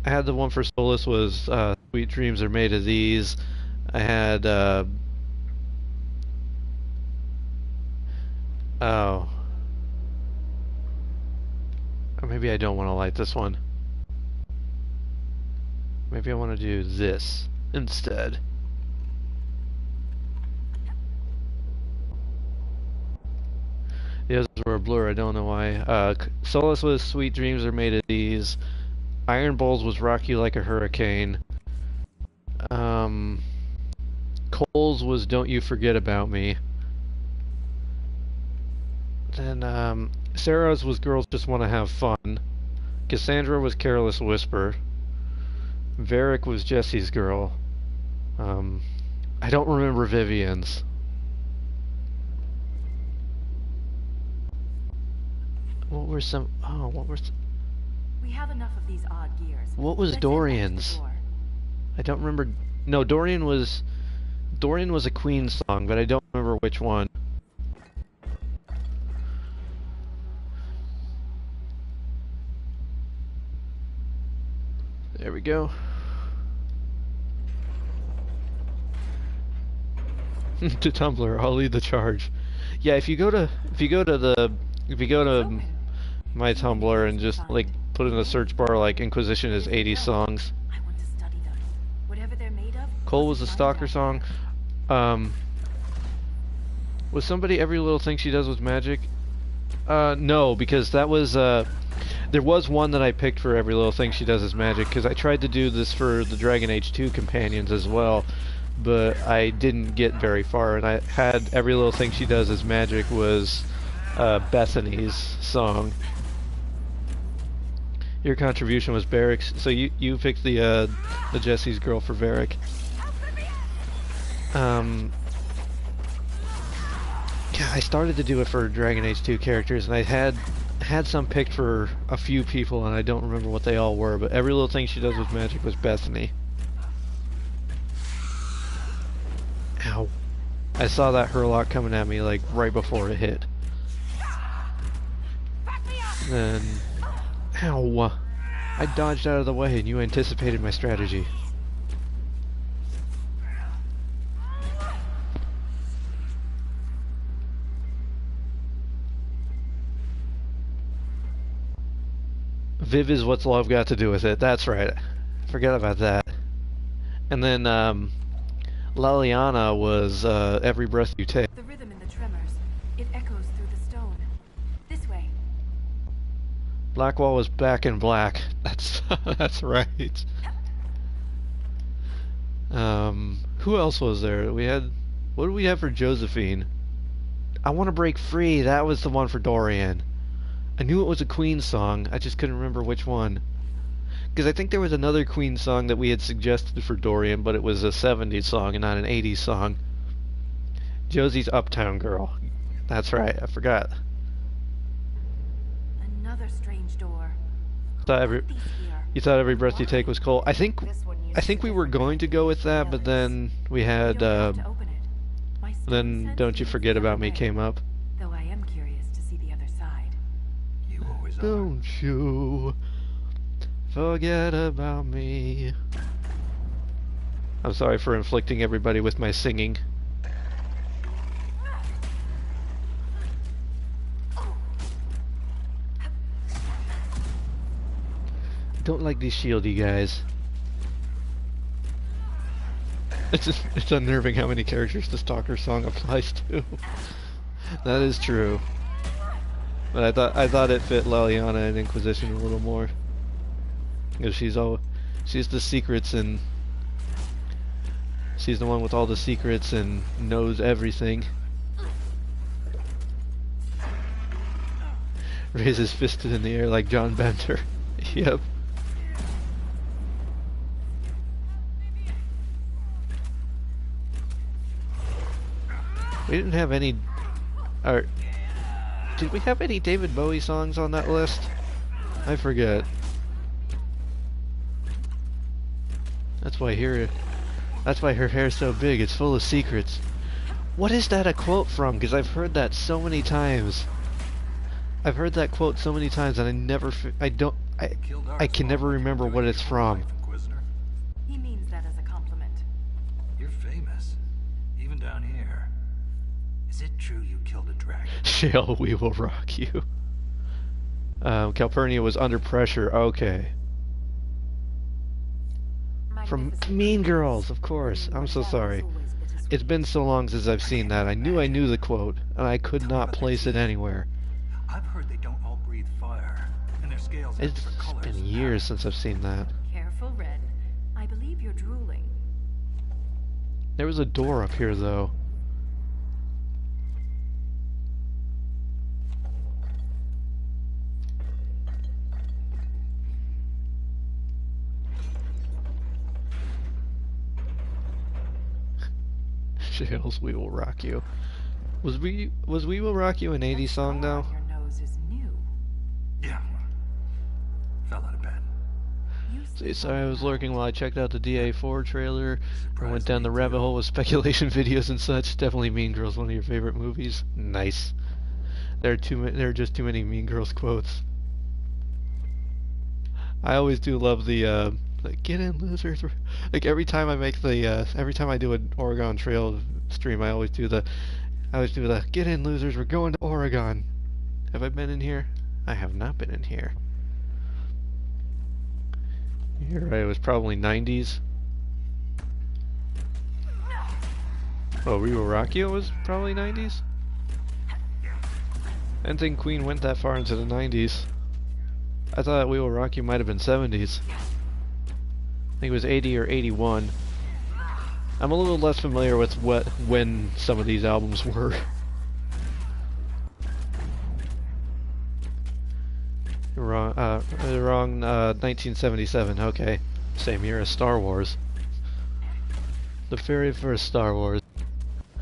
I had the one for Solus was Sweet Dreams Are Made of These. I had oh. Or maybe I don't want to light this one. Maybe I want to do this instead. The others were a blur, I don't know why. Solus was Sweet Dreams Are Made of These. Iron Bowls was Rock You Like a Hurricane. Cole's was Don't You Forget About Me. Then Sarah's was Girls Just Want to Have Fun. Cassandra was Careless Whisper. Varric was Jesse's Girl. I don't remember Vivian's. What were some? Oh, what were? We have enough of these odd gears. What was Let's Dorian's? I don't remember. No, Dorian was a Queen song, but I don't remember which one. There we go. To Tumblr, I'll lead the charge. Yeah, if you go to my Tumblr and just like put in the search bar like Inquisition is 80 songs. I want to study them. Whatever they're made of. Cole was a Stalker song. Was somebody Every Little Thing She Does Was Magic? No, because that was there was one that I picked for Every Little Thing She Does Is Magic, because I tried to do this for the Dragon Age 2 companions as well, but I didn't get very far, and I had Every Little Thing She Does Is Magic was Bethany's song. Your contribution was Barrick's, so you picked the Jesse's Girl for Varric. Yeah, I started to do it for Dragon Age 2 characters, and I had some picked for a few people, and I don't remember what they all were, but Every Little Thing She Does With Magic was Bethany. Ow. I saw that Hurlock coming at me, like, right before it hit. Then... Ow! I dodged out of the way, and you anticipated my strategy. Viv is what's love got to do with it. That's right. Forget about that. And then Laliana was Every Breath You Take. The rhythm in the tremors. It echoes through the stone. This way. Blackwall was Back in Black. That's that's right. Who else was there? We had, what did we have for Josephine? I Want to Break Free. That was the one for Dorian. I knew it was a Queen song, I just couldn't remember which one. Because I think there was another Queen song that we had suggested for Dorian, but it was a 70s song and not an 80s song. Josie's Uptown Girl. That's right, I forgot. Another strange door. You thought Every Breath You Take was Cole? I think we were going to go with that, but then we had then Don't You Forget About Me came up. Though I am curious to see the other side. You always are. Don't you forget about me. I'm sorry for inflicting everybody with my singing. Don't like these shieldy guys. It's unnerving how many characters the Stalker song applies to. That is true. But I thought it fit Leliana and Inquisition a little more. Because she's the secrets, and she's the one with all the secrets and knows everything. Raises fisted in the air like John Bender. Yep. We didn't have any... Or, did we have any David Bowie songs on that list? I forget. That's why her hair's so big. It's full of secrets. What is that a quote from? Because I've heard that so many times. I've heard that quote so many times, and I can never remember what it's from. He means that as a compliment. You're famous, even down here. Is it true you killed a dragon? Shale, we will rock you. Calpurnia was under pressure. Okay. From Mean Girls, of course. I'm so sorry. It's been so long since I've seen that. I knew the quote, and I could not place it anywhere. I've heard they don't all breathe fire, and their scales have It's different colors. been years since I've seen that. Careful, Red. I believe you're drooling. There was a door up here, though. Shales, we will rock you. Was We Will Rock You an 80s song, though? Your nose is new. Yeah. Fell out of bed. See, sorry, I was lurking while I checked out the DA4 trailer. I went down the rabbit hole with speculation videos and such. Definitely Mean Girls, one of your favorite movies. Nice. There are just too many Mean Girls quotes. I always do love the like, get in, losers. Like every time I make the every time I do an Oregon Trail stream, I always do the get in, losers. We're going to Oregon. Have I been in here? I have not been in here. You're right, it was probably 90s. Oh, We Will Rock You was probably 90s? I didn't think Queen went that far into the 90s. I thought We Will Rock You might have been 70s. I think it was 80 or 81. I'm a little less familiar with when some of these albums were. Wrong, 1977, okay. Same year as Star Wars. The very first Star Wars.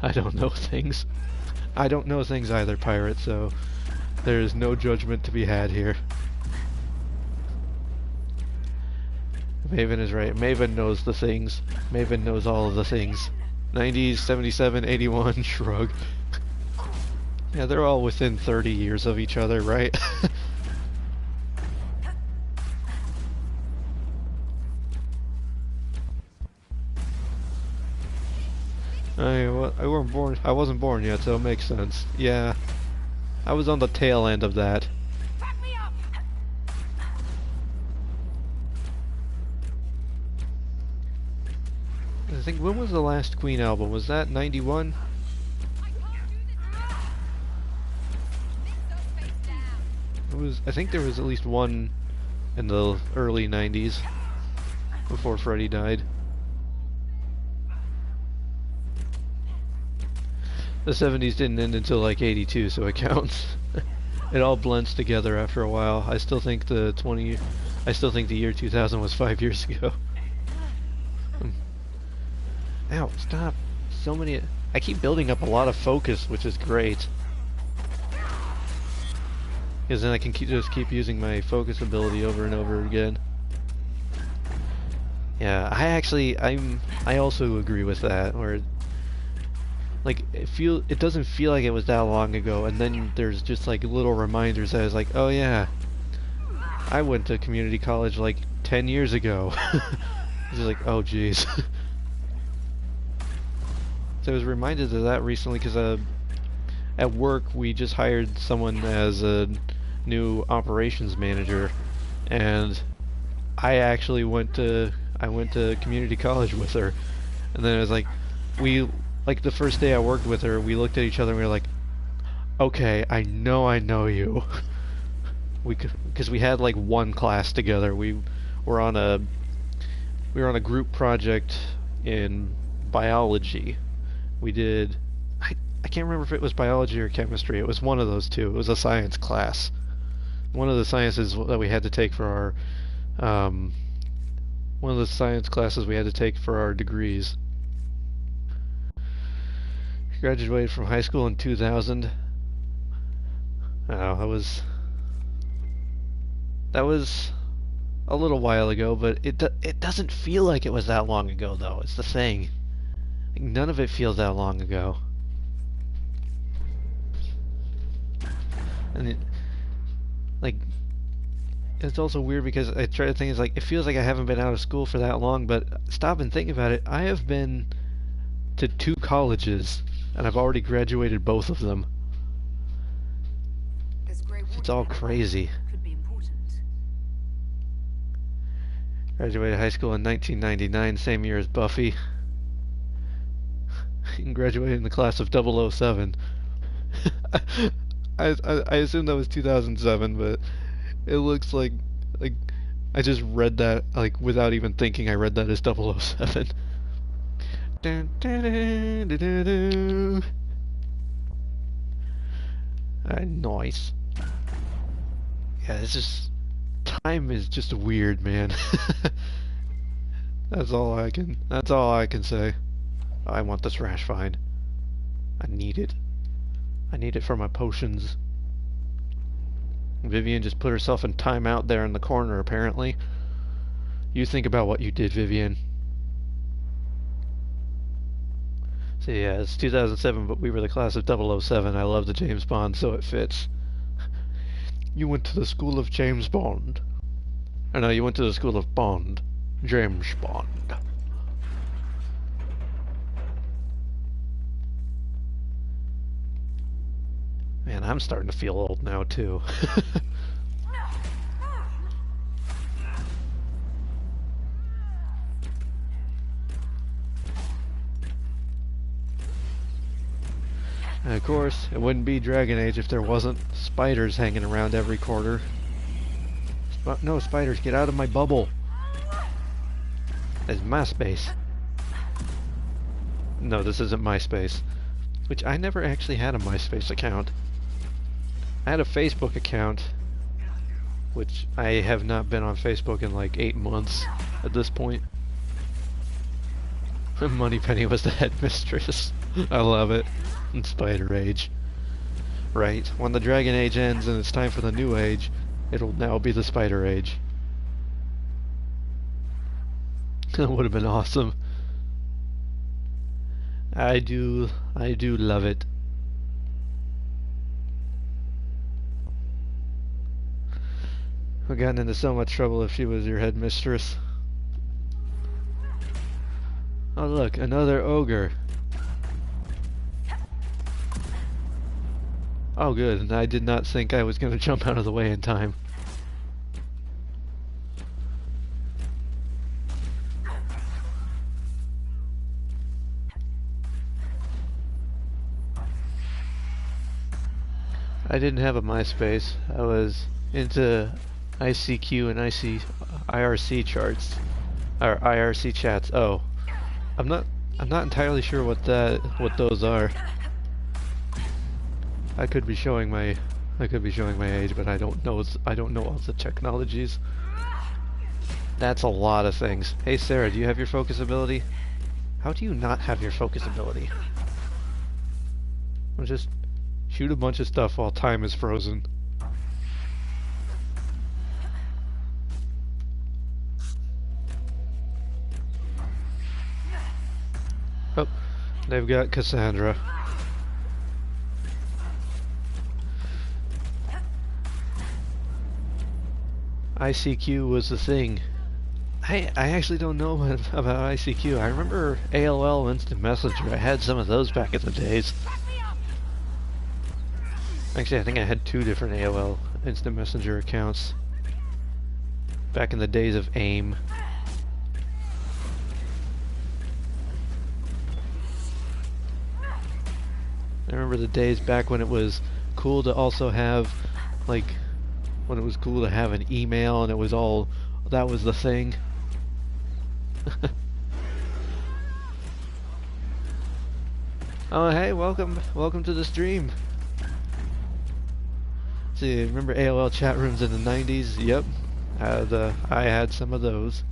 I don't know things. I don't know things either, pirate, so there is no judgment to be had here. Maven is right. Maven knows the things. Maven knows all of the things. 90s, 77, 81, shrug. Yeah, they're all within 30 years of each other, right? I wasn't born yet, so it makes sense. Yeah. I was on the tail end of that. I think, when was the last Queen album? Was that 91? I think there was at least one in the early 90s before Freddie died. The 70s didn't end until like 82, so it counts. It all blends together after a while. I still think the year 2000 was 5 years ago. Ow, stop. So many... I keep building up a lot of focus, which is great. Because then I can just keep using my focus ability over and over again. Yeah, I also agree with that, where... Like, it doesn't feel like it was that long ago, and then there's just like little reminders that it's like, oh yeah, I went to community college like 10 years ago. It's just like, oh jeez. So I was reminded of that recently because at work we just hired someone as a new operations manager, and I went to community college with her, And then it was like, like the first day I worked with her, we looked at each other and we were like, okay, I know you. Because we had like one class together. We were on a group project in biology. We did, I can't remember if it was biology or chemistry. It was one of those two. It was a science class. One of the sciences that we had to take for our one of the science classes we had to take for our degrees. Graduated from high school in 2000. Oh, that was a little while ago, but it doesn't feel like it was that long ago, though. It's the thing. Like, none of it feels that long ago. And it's also weird because I try to think, it's like, it feels like I haven't been out of school for that long, but stop and think about it. I have been to 2 colleges, and I've already graduated both of them. It's all crazy. Graduated high school in 1999, same year as Buffy. And graduated in the class of 007. I assume that was 2007, but it looks like I just read that, like, without even thinking. I read that as 007. Dun, dun, dun, dun, dun, dun. Nice. Yeah, it's just, time is just weird, man. That's all I can say. I want this rash find. I need it. I need it for my potions. Vivian just put herself in timeout there in the corner, apparently. You think about what you did, Vivian. So yeah, it's 2007, but we were the class of 007. I love the James Bond, so it fits. You went to the school of James Bond. Oh no, you went to the school of Bond. James Bond. Man, I'm starting to feel old now, too. And of course, it wouldn't be Dragon Age if there wasn't spiders hanging around every corner. No, spiders, get out of my bubble. That's my space. No, this isn't my space. Which I never actually had a MySpace account. I had a Facebook account, which I have not been on Facebook in like 8 months at this point. Moneypenny was the headmistress. I love it. And Spider Age. Right, when the Dragon Age ends and it's time for the New Age, it'll now be the Spider Age. That would have been awesome. I do love it. We've gotten into so much trouble if she was your headmistress. Oh look, another ogre. Oh good, and I did not think I was going to jump out of the way in time. I didn't have a MySpace. I was into ICQ and IRC charts, or IRC chats. Oh, I'm not entirely sure what those are. I could be showing my age, but I don't know all the technologies. That's a lot of things. Hey Sarah, do you have your focus ability? How do you not have your focus ability? I'll just shoot a bunch of stuff while time is frozen. Oh, they've got Cassandra. ICQ was the thing. I actually don't know about ICQ. I remember AOL Instant Messenger. I had some of those back in the days. Actually, I think I had 2 different AOL Instant Messenger accounts back in the days of AIM. I remember the days back when it was cool to also have, like, when it was cool to have an email and it was all, that was the thing. Oh, hey, welcome to the stream. See, remember AOL chat rooms in the 90s? Yep. I had some of those.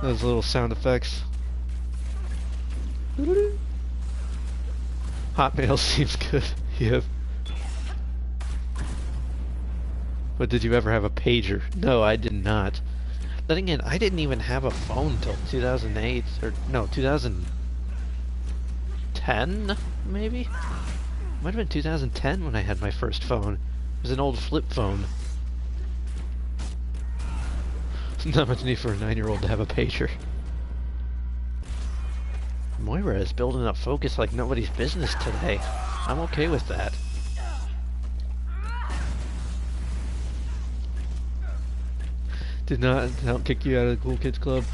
Those little sound effects. Hotmail seems good. Yep. But did you ever have a pager? No, I did not. Then again, I didn't even have a phone till 2008, or no, 2010, maybe? Might have been 2010 when I had my first phone. It was an old flip phone. Not much need for a 9-year-old to have a pager. Moira is building up focus like nobody's business today. I'm okay with that. Did not kick you out of the Cool Kids Club.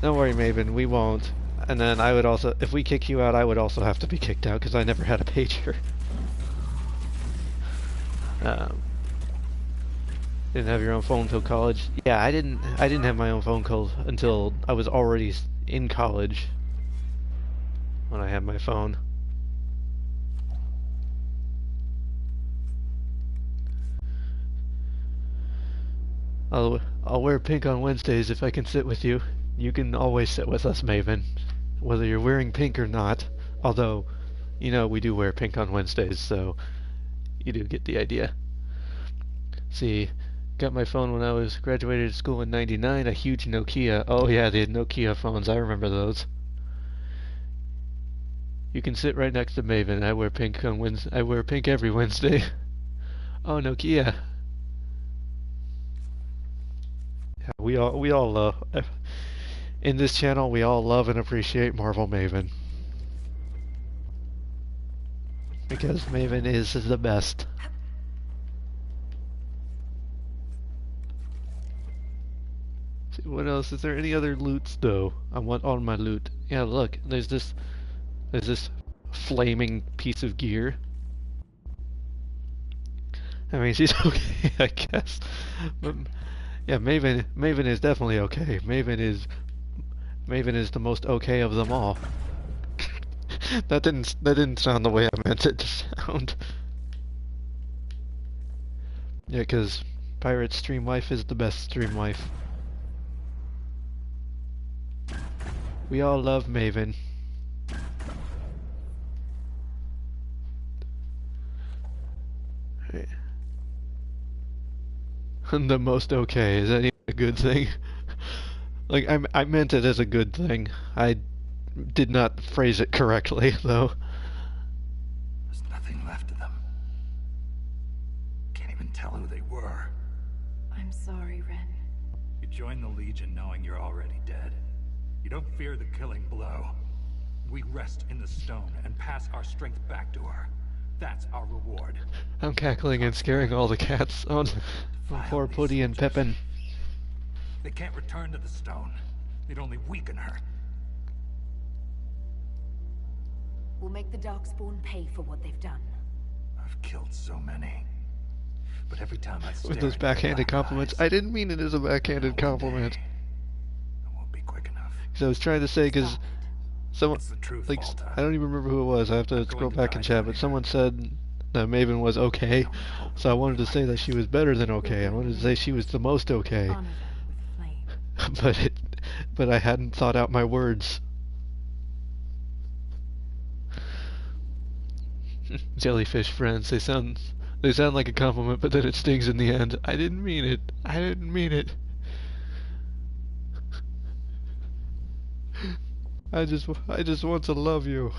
Don't worry, Maven, we won't. And then I would also, if we kick you out, I would also have to be kicked out because I never had a pager. Didn't have your own phone until college. Yeah, I didn't have my own phone call until I was already in college when I had my phone. I'll wear pink on Wednesdays if I can sit with you. You can always sit with us, Maven, whether you're wearing pink or not. Although, you know, we do wear pink on Wednesdays, so you do get the idea. See, got my phone when I was graduated school in '99, a huge Nokia. Oh yeah, the Nokia phones, I remember those. You can sit right next to Maven. I wear pink on Wednesday. I wear pink every Wednesday. Oh, Nokia. Yeah, we all love in this channel. We all love and appreciate Marvel Maven because Maven is the best. See, what else? Is there any other loots though? I want all my loot. Yeah, look. There's this flaming piece of gear. I mean, she's okay, I guess. But yeah, Maven is definitely okay. Maven is the most okay of them all. That didn't sound the way I meant it to sound. Yeah, 'cause Pirate Stream Wife is the best stream wife. We all love Maven. The most okay, is that even a good thing? Like, I meant it as a good thing. I did not phrase it correctly, though. There's nothing left of them. Can't even tell who they were. I'm sorry, Ren. You joined the Legion knowing you're already dead. You don't fear the killing blow. We rest in the stone and pass our strength back to her. That's our reward. I'm cackling and scaring all the cats on poor Putty and Pippin. They can't return to the stone. They'd only weaken her. We'll make the Darkspawn pay for what they've done. I've killed so many. But every time I stare With those into backhanded their black compliments. eyes, I didn't mean it as a backhanded compliment. I won't be quick enough. Because I was trying to say, because someone, It's the truth, like, Volta. I don't even remember who it was. I have to I'm scroll going to back die in chat, but later. someone said that Maven was okay. So I wanted to say that she was better than okay. I wanted to say she was the most okay. Honor them with flame. But I hadn't thought out my words. Jellyfish friends, they sound like a compliment, but then it stings in the end. I didn't mean it. I didn't mean it. I just want to love you.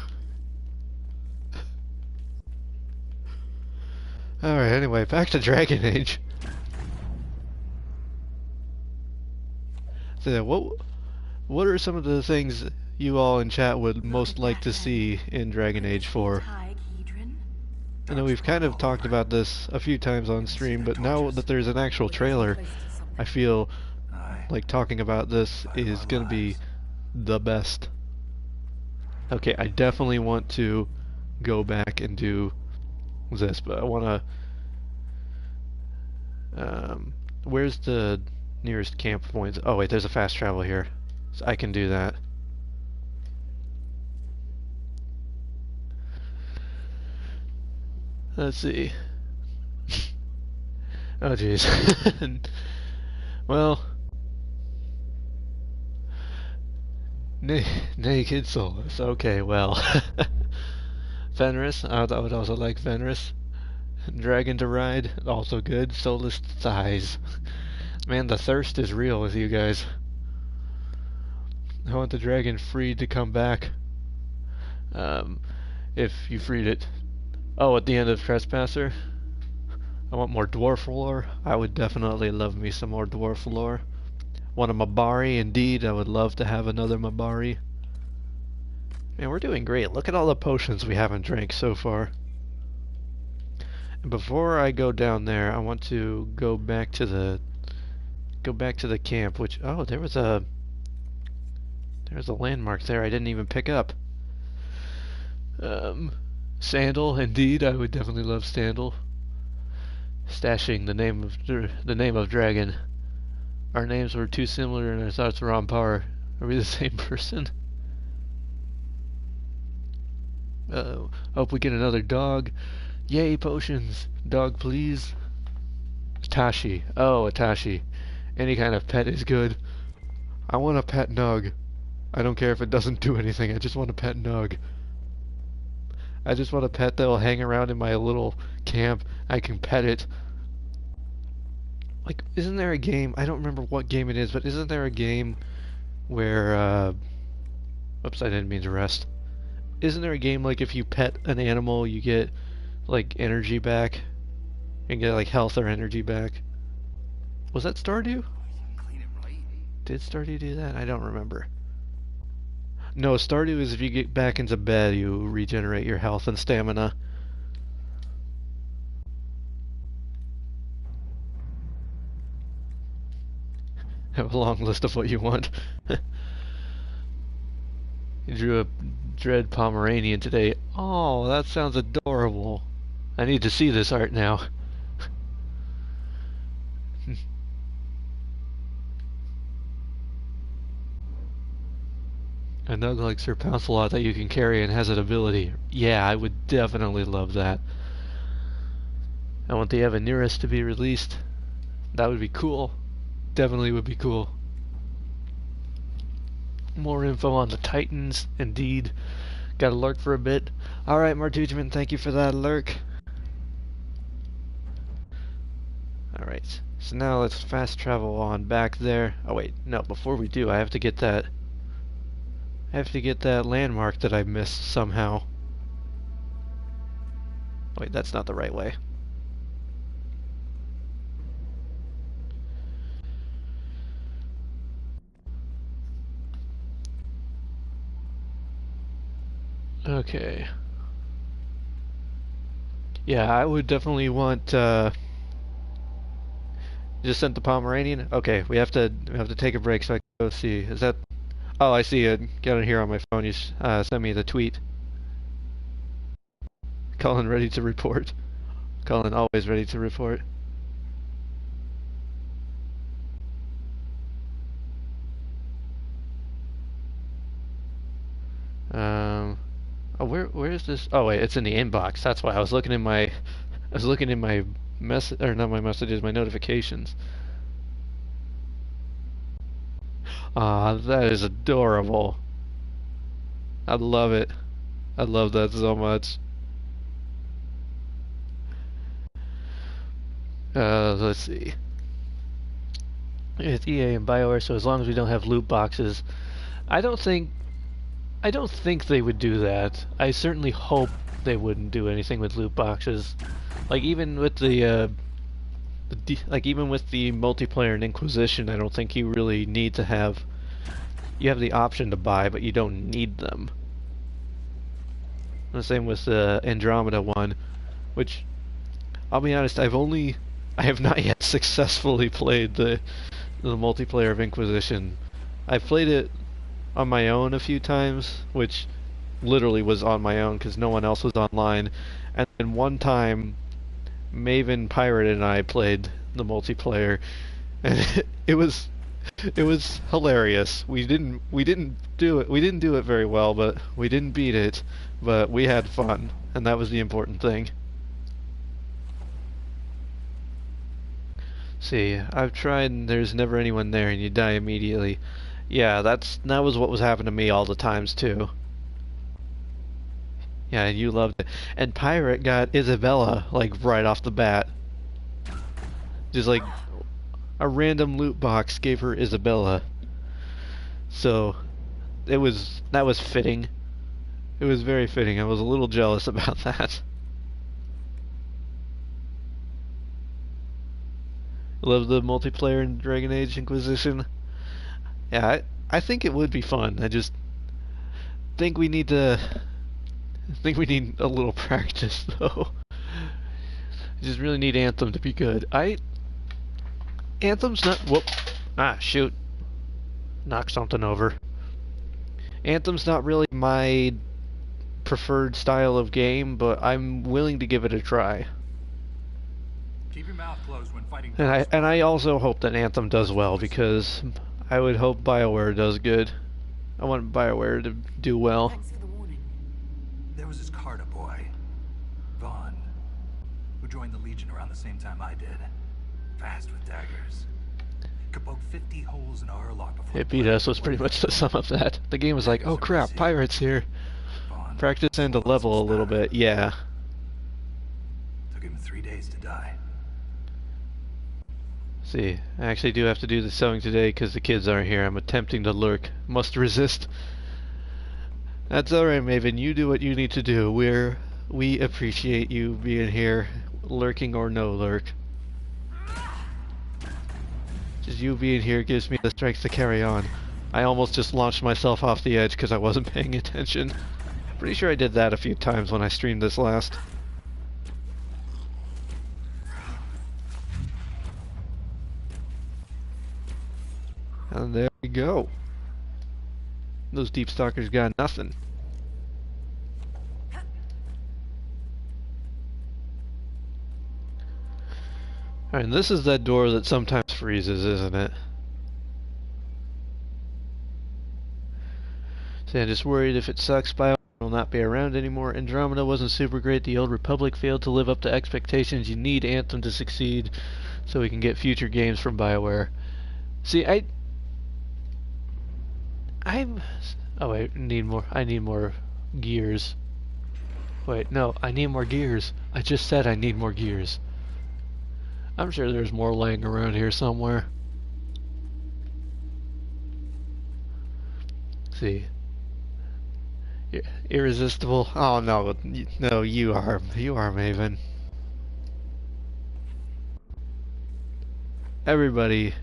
Alright, anyway, back to Dragon Age. So, what are some of the things you all in chat would most like to see in Dragon Age 4? I know we've kind of talked about this a few times on stream, but now that there's an actual trailer, I feel like talking about this is gonna be the best. Okay, I definitely want to go back and do this, but I want to... where's the nearest camp points? Oh wait, there's a fast travel here. So I can do that. Let's see. Oh jeez. Well... Naked Soulless. Okay, well. Fenris, I would also like Fenris. Dragon to ride, also good. Soulless thighs. Man, the thirst is real with you guys. I want the dragon freed to come back. If you freed it. Oh, at the end of Trespasser? I want more dwarf lore. I would definitely love me some more dwarf lore. Want a Mabari, indeed. I would love to have another Mabari. Man, we're doing great. Look at all the potions we haven't drank so far. And before I go down there, I want to go back to the camp, which there's a landmark there I didn't even pick up. Sandal, indeed. I would definitely love Sandal. Stashing the name of dragon. Our names were too similar and our thoughts were on par. Are we the same person? Hope we get another dog. Yay, potions. Dog, please. Atashi. Oh, Atashi. Any kind of pet is good. I want a pet Nug. I don't care if it doesn't do anything. I just want a pet Nug. I just want a pet that will hang around in my little camp. I can pet it. Like, isn't there a game, I don't remember what game it is, but isn't there a game where, oops, I didn't mean to rest. Isn't there a game, like, if you pet an animal, you get, like, energy back? And get, like, health or energy back? Was that Stardew? Did Stardew do that? I don't remember. No, Stardew is if you get back into bed, you regenerate your health and stamina. Have a long list of what you want. You drew a dread Pomeranian today. Oh, that sounds adorable. I need to see this art now. A Nug like Sir Pouncelot that you can carry and has an ability. Yeah, I would definitely love that. I want the Evanirus to be released. That would be cool. Definitely would be cool. More info on the Titans, indeed. Gotta lurk for a bit. Alright, Martuchman, thank you for that lurk. Alright, so now let's fast travel on back there. Oh wait, no, before we do, I have to get that landmark that I missed somehow. Wait, that's not the right way. Okay. Yeah, I would definitely want just sent the Pomeranian? Okay, we have to take a break so I can go see. Is that Oh, I see it. Got it here on my phone. You sent me the tweet. Colin ready to report. Colin always ready to report. Oh, where is this? Oh wait, it's in the inbox. That's why I was looking in my message, or not my messages, my notifications. Ah, that is adorable. I love it. I love that so much. Let's see. It's EA and BioWare, so as long as we don't have loot boxes, I don't think they would do that. I certainly hope they wouldn't do anything with loot boxes. Like even with the multiplayer in Inquisition, I don't think you really need to have. You have the option to buy, but you don't need them. The same with the Andromeda one, which I'll be honest, I have not yet successfully played the multiplayer of Inquisition. I've played it on my own a few times, which literally was on my own because no one else was online. And then one time, Maven Pirate and I played the multiplayer, and it was hilarious. We didn't do it very well, but we didn't beat it, but we had fun, and that was the important thing. See, I've tried and there's never anyone there and you die immediately. Yeah, that was what was happening to me all the times too. Yeah, and you loved it. And Pirate got Isabella like right off the bat. Just like a random loot box gave her Isabella. So that was fitting. It was very fitting. I was a little jealous about that. Love the multiplayer in Dragon Age Inquisition. Yeah, I think it would be fun. I just think we need a little practice though. I just really need Anthem to be good. Anthem's not shoot. Knock something over. Anthem's not really my preferred style of game, but I'm willing to give it a try. Keep your mouth closed when fighting. And I also hope that Anthem does well, because I would hope BioWare does good. I want BioWare to do well. Thanks for the warning. There was this Carter boy, Vaughn, who joined the Legion around the same time I did. Fast with daggers. Could poke 50 holes in a hurlock before It beat us was pretty much the sum of that. The game was like, oh crap, pirates here. Practice and to level a little bit, yeah. Took him 3 days to die. See, I actually do have to do the sewing today because the kids aren't here. I'm attempting to lurk. Must resist. That's alright, Maven. You do what you need to do. We appreciate you being here, lurking or no lurk. Just you being here gives me the strength to carry on. I almost just launched myself off the edge because I wasn't paying attention. Pretty sure I did that a few times when I streamed this last. And there we go. Those deep stalkers got nothing. Alright, and this is that door that sometimes freezes, isn't it? See, I'm just worried if it sucks, BioWare will not be around anymore. Andromeda wasn't super great. The Old Republic failed to live up to expectations. You need Anthem to succeed so we can get future games from BioWare. See, oh wait, I need more gears. Wait, no, I need more gears. I just said I need more gears. I'm sure there's more laying around here somewhere. See. Irresistible. Oh no, no, you are Maven. Everybody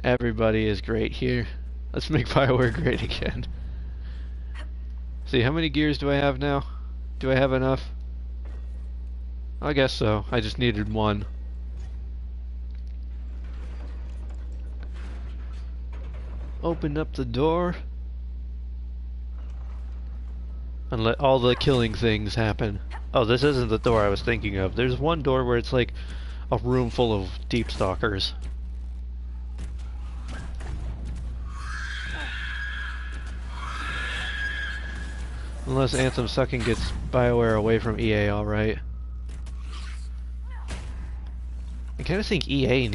is great here. Let's make BioWare great again. See, how many gears do I have now? Do I have enough? I guess so. I just needed one. Open up the door. And let all the killing things happen. Oh, this isn't the door I was thinking of. There's one door where it's like a room full of deep stalkers. Unless Anthem sucking gets BioWare away from EA, alright. I kinda think EA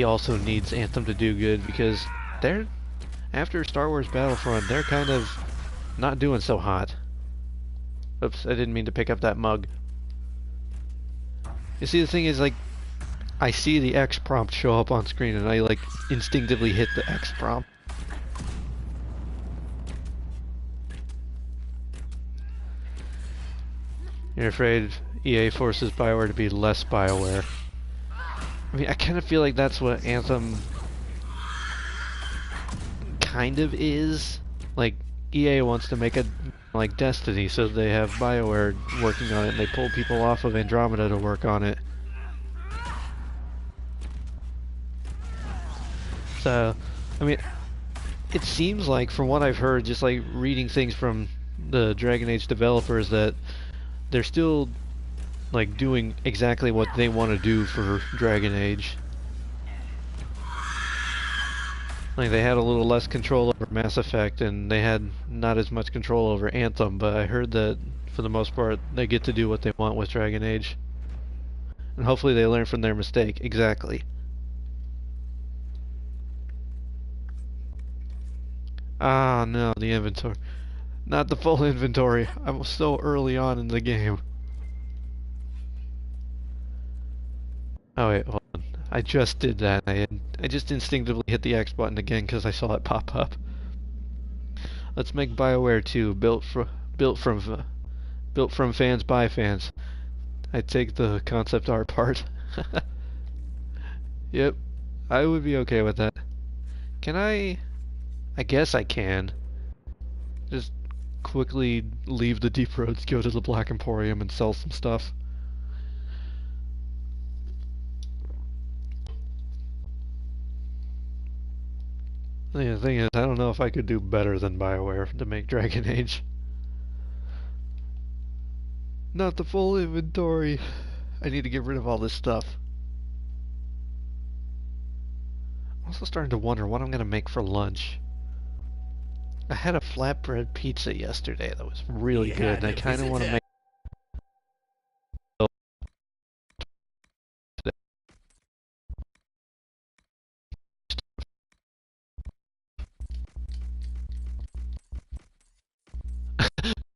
also needs Anthem to do good, because they're, after Star Wars Battlefront, they're kind of not doing so hot. Oops, I didn't mean to pick up that mug. You see, the thing is, like, I see the X prompt show up on screen and I, like, instinctively hit the X prompt. You're afraid EA forces BioWare to be less BioWare. I mean, I kind of feel like that's what Anthem kind of is. Like, EA wants to make it like Destiny, so they have BioWare working on it, and they pull people off of Andromeda to work on it. So, I mean, it seems like, from what I've heard, just like reading things from the Dragon Age developers, that they're still like doing exactly what they want to do for Dragon Age. Like they had a little less control over Mass Effect, and they had not as much control over Anthem, but I heard that for the most part they get to do what they want with Dragon Age. And hopefully they learn from their mistake. Exactly. Ah, no, the inventory. Not the full inventory. I'm so early on in the game. Oh wait, hold on. I just did that. I just instinctively hit the X button again because I saw it pop up. Let's make BioWare 2, built from fans by fans. I take the concept art part. Yep, I would be okay with that. Can I? I guess I can. Just quickly leave the Deep Roads, go to the Black Emporium, and sell some stuff. The thing is, I don't know if I could do better than BioWare to make Dragon Age. Not the full inventory. I need to get rid of all this stuff. I'm also starting to wonder what I'm going to make for lunch. I had a flatbread pizza yesterday that was really good, and I kind of want to make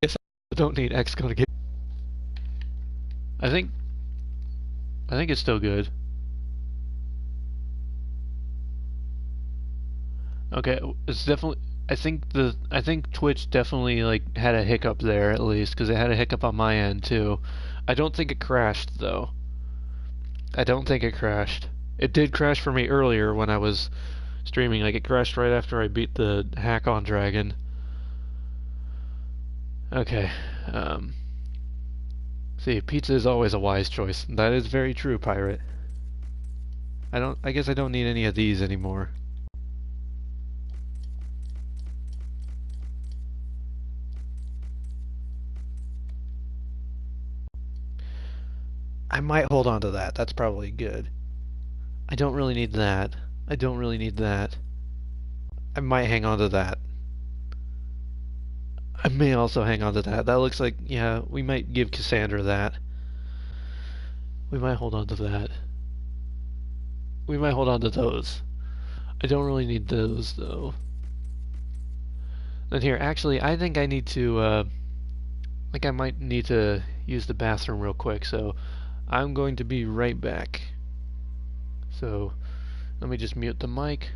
guess I don't need Xcode to get. I think it's still good. Okay, it's definitely. I think Twitch definitely like had a hiccup there at least because it had a hiccup on my end too. I don't think it crashed though. I don't think it crashed. It did crash for me earlier when I was streaming. Like it crashed right after I beat the hack on dragon. Okay. See, pizza is always a wise choice. That is very true, pirate. I guess I don't need any of these anymore. I might hold on to that. That's probably good. I don't really need that. I don't really need that. I might hang on to that. I may also hang on to that. That looks like, yeah, we might give Cassandra that. We might hold on to that. We might hold on to those. I don't really need those, though. Then here, actually, I think I need to, like I might need to use the bathroom real quick, so I'm going to be right back. So, let me just mute the mic.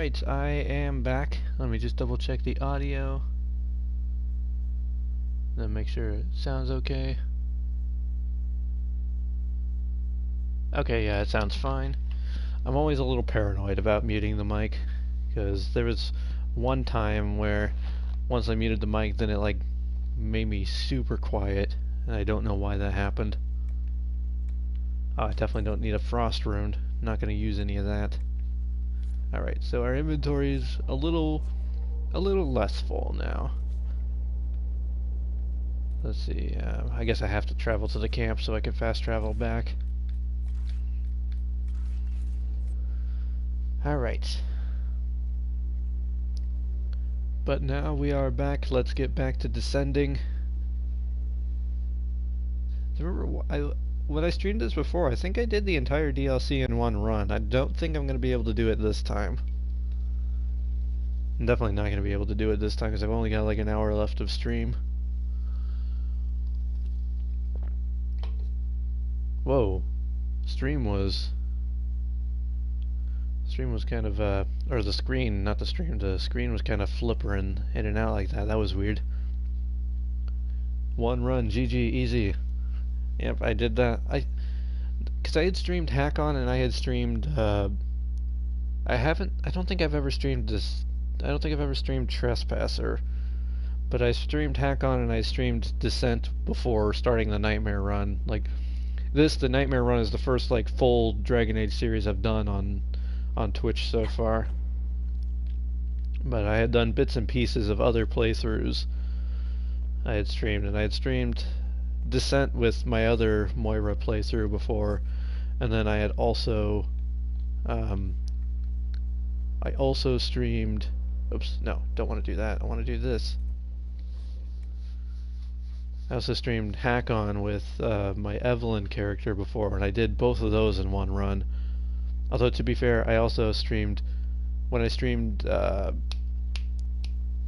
Alright, I am back. Let me just double check the audio. Then make sure it sounds okay. Okay, yeah, it sounds fine. I'm always a little paranoid about muting the mic, because there was one time where once I muted the mic, then it like made me super quiet, and I don't know why that happened. Oh, I definitely don't need a frost rune. Not going to use any of that. Alright, so our inventory is a little less full now. Let's see, I guess I have to travel to the camp so I can fast travel back. Alright. But now we are back. Let's get back to descending. Remember, when I streamed this before, I think I did the entire DLC in one run. I don't think I'm going to be able to do it this time. I'm definitely not going to be able to do it this time because I've only got like an hour left of stream. Whoa. Stream was kind of, or the screen, not the stream, the screen was kind of flippering in and out like that. That was weird. One run, GG, easy. Yep, I did that. Because I had streamed Hack-On and I had streamed, I don't think I've ever streamed this, I don't think I've ever streamed Trespasser. But I streamed Hack-On and I streamed Descent before starting the Nightmare run. Like, the Nightmare run is the first, like, full Dragon Age series I've done on Twitch so far. But I had done bits and pieces of other playthroughs I had streamed, and I had streamed Descent with my other Moira playthrough before, and then I had also streamed, oops, no, don't want to do that, I want to do this. I also streamed Hack-On with my Evelyn character before, and I did both of those in one run. Although, to be fair, I also streamed, when I streamed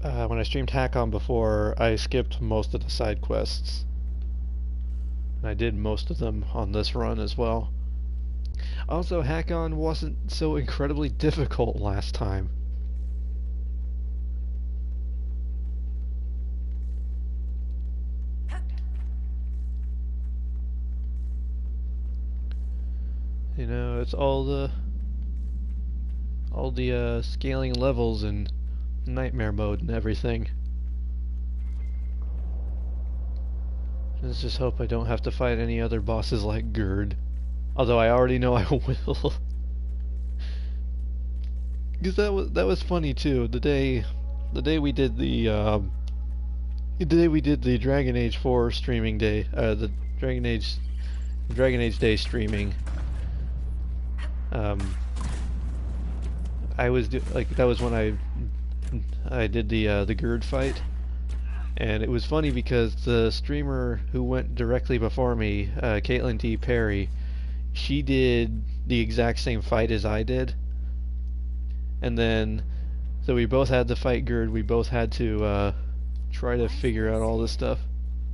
Hack-On before, I skipped most of the side quests. And I did most of them on this run as well. Also, Hack-On wasn't so incredibly difficult last time. You know, it's all the scaling levels and nightmare mode and everything. Let's just hope I don't have to fight any other bosses like Gerd. Although I already know I will. Because that was funny too. The day we did the Dragon Age 4 streaming day, the Dragon Age Day streaming. I was that was when I did the Gerd fight, and it was funny because the streamer who went directly before me, Caitlin T. Perry, she did the exact same fight as I did, and then so we both had to fight Gerd. We both had to try to figure out all this stuff.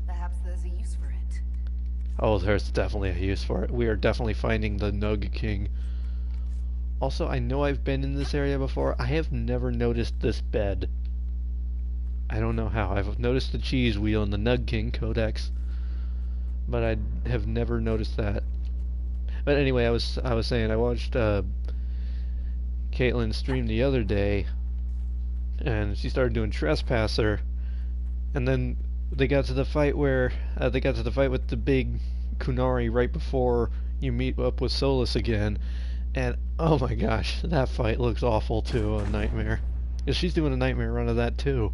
Perhaps there's a use for it. Oh, there's definitely a use for it. We are definitely finding the Nug King. Also, I know I've been in this area before. I have never noticed this bed. I don't know how. I've noticed the cheese wheel and the Nug King Codex, but I have never noticed that. But anyway, I was saying I watched Caitlin stream the other day, and she started doing Trespasser, and then they got to the fight where with the big Kunari right before you meet up with Solus again. And oh my gosh, that fight looks awful too on Nightmare. Because she's doing a Nightmare run of that too.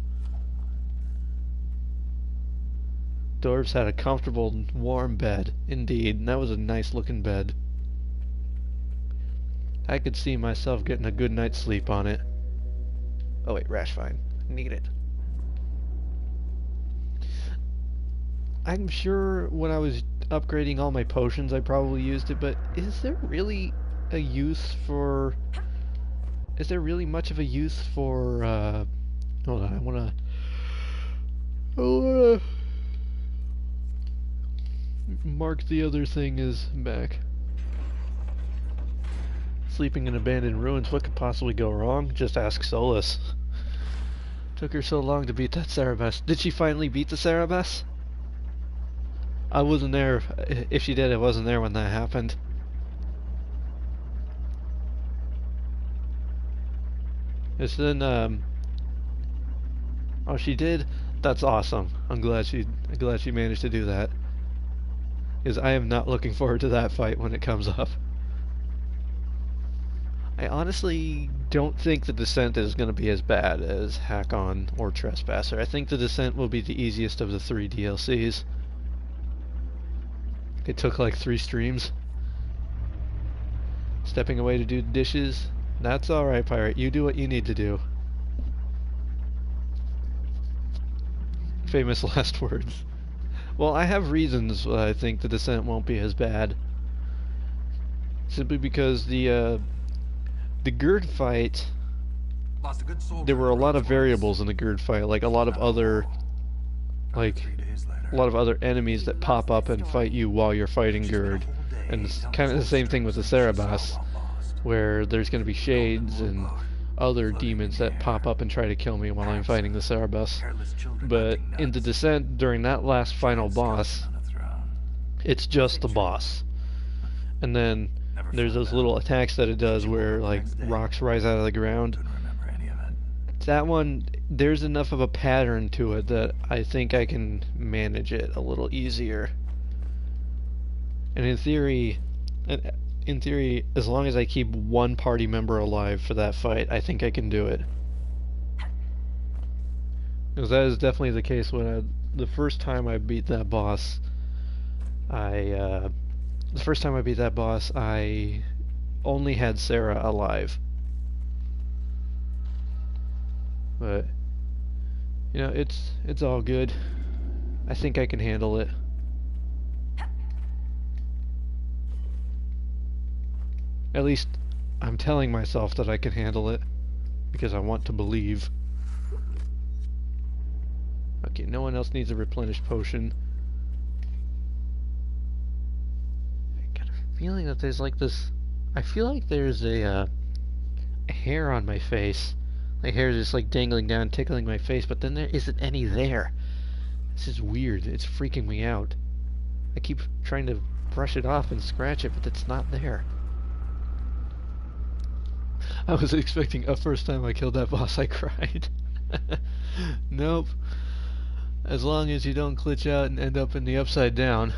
Dwarves had a comfortable, warm bed, indeed, and that was a nice looking bed. I could see myself getting a good night's sleep on it. Oh wait, Rash Vine. Need it. I'm sure when I was upgrading all my potions I probably used it, but is there really a use for... Is there really much of a use for, hold on, I wanna mark the other thing as back. sleeping in abandoned ruins. What could possibly go wrong? Just ask Solus. Took her so long to beat that Cerebus. Did she finally beat the Cerebus? I wasn't there. If she did, I wasn't there when that happened. It's then, oh, she did? That's awesome. I'm glad she managed to do that. Because I am not looking forward to that fight when it comes up. I honestly don't think the Descent is going to be as bad as Hack-On or Trespasser. I think the Descent will be the easiest of the 3 DLCs. It took like 3 streams. Stepping away to do dishes. That's alright, Pirate. You do what you need to do. Famous last words. Well, I have reasons why I think the Descent won't be as bad. Simply because the Gerd fight, there were a lot of variables in the Gerd fight, like a lot of other enemies that pop up and fight you while you're fighting Gerd. And it's kind of the same thing with the Cerebus, where there's going to be shades and other demons that pop up and try to kill me while I'm fighting the Cerebus. But in the Descent, during that last final boss, it's just the boss. And then there's those little attacks that it does where like rocks rise out of the ground. That one, there's enough of a pattern to it that I think I can manage it a little easier. And in theory, as long as I keep one party member alive for that fight, I think I can do it. Because that is definitely the case when the first time I beat that boss, I only had Sarah alive. But you know, it's all good. I think I can handle it. At least I'm telling myself that I can handle it because I want to believe. Okay, no one else needs a replenished potion. I got a feeling that there's like this. I feel like there's a hair on my face. My hair is just like dangling down, tickling my face, but then there isn't any there. This is weird. It's freaking me out. I keep trying to brush it off and scratch it, but it's not there. I was expecting a first time I killed that boss I cried. Nope. As long as you don't glitch out and end up in the upside down.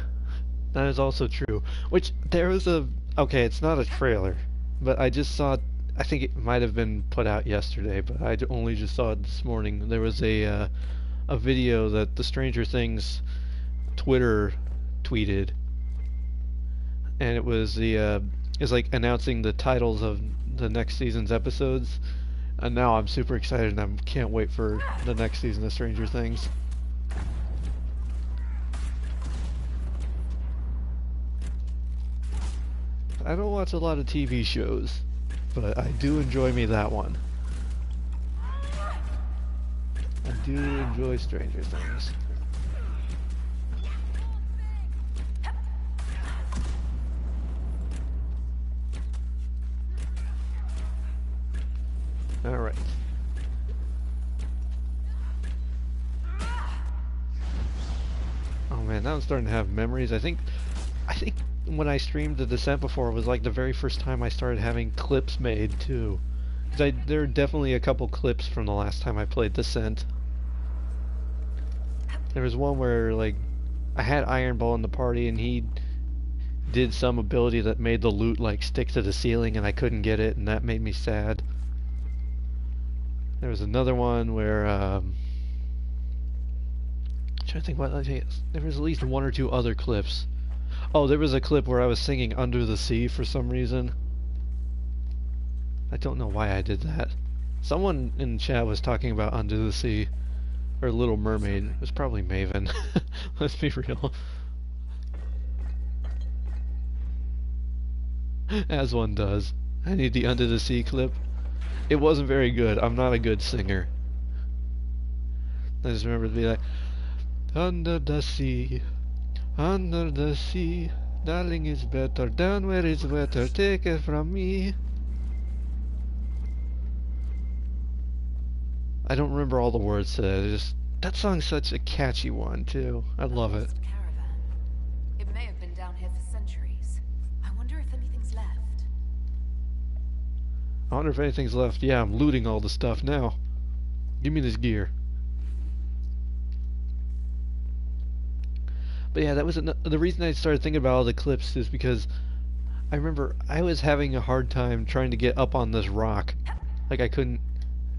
That is also true. Which, there was a... Okay, it's not a trailer, but I just saw... I think it might have been put out yesterday, but I only just saw it this morning. There was a video that the Stranger Things Twitter tweeted, and it was it's like announcing the titles of the next season's episodes, and now I'm super excited and I can't wait for the next season of Stranger Things. I don't watch a lot of TV shows, but I do enjoy me that one. I do enjoy Stranger Things. Alright. Oh man, now I'm starting to have memories. I think when I streamed The Descent before, it was like the very first time I started having clips made too. There are definitely a couple clips from the last time I played Descent. There was one where like I had Iron Ball in the party and he did some ability that made the loot like stick to the ceiling and I couldn't get it, and that made me sad. There was another one where I'm trying to think what there was at least one or two other clips. Oh, there was a clip where I was singing Under the Sea for some reason. I don't know why I did that. Someone in chat was talking about Under the Sea, or Little Mermaid. It was probably Maven. Let's be real. As one does. I need the Under the Sea clip. It wasn't very good. I'm not a good singer. I just remember to be like, under the sea, darling is better, down where it's wetter, take it from me. I don't remember all the words to it. That song's such a catchy one too. I love it. Lost caravan. It may have been down here for centuries. I wonder if anything's left. I wonder if anything's left. Yeah, I'm looting all the stuff now. Give me this gear. But yeah, that was the reason I started thinking about all the clips is because I remember I was having a hard time trying to get up on this rock. Like I couldn't,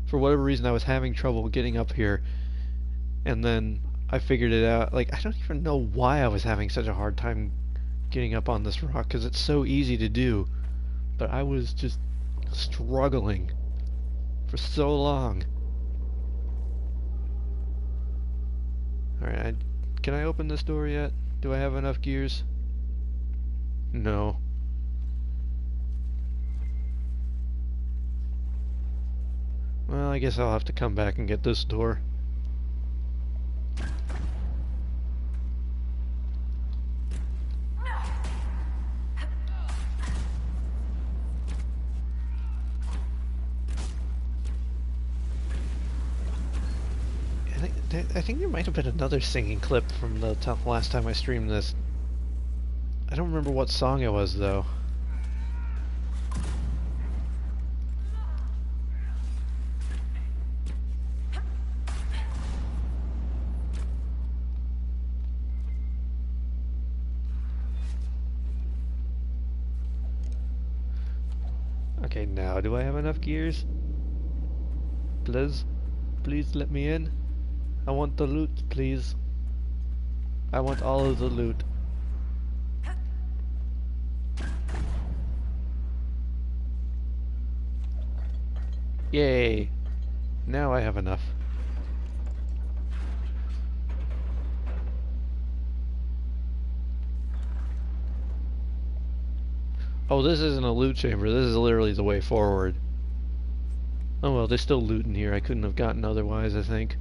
for whatever reason, I was having trouble getting up here. And then I figured it out. Like, I don't even know why I was having such a hard time getting up on this rock, because it's so easy to do. But I was just struggling for so long. Alright, can I open this door yet? Do I have enough gears? No. Well, I guess I'll have to come back and get this door. I think there might have been another singing clip from the last time I streamed this. I don't remember what song it was, though. Okay, now, do I have enough gears? Please? Please let me in? I want the loot, please. I want all of the loot. Yay! Now I have enough. Oh, this isn't a loot chamber. This is literally the way forward. Oh well, there's still loot in here. I couldn't have gotten otherwise, I think.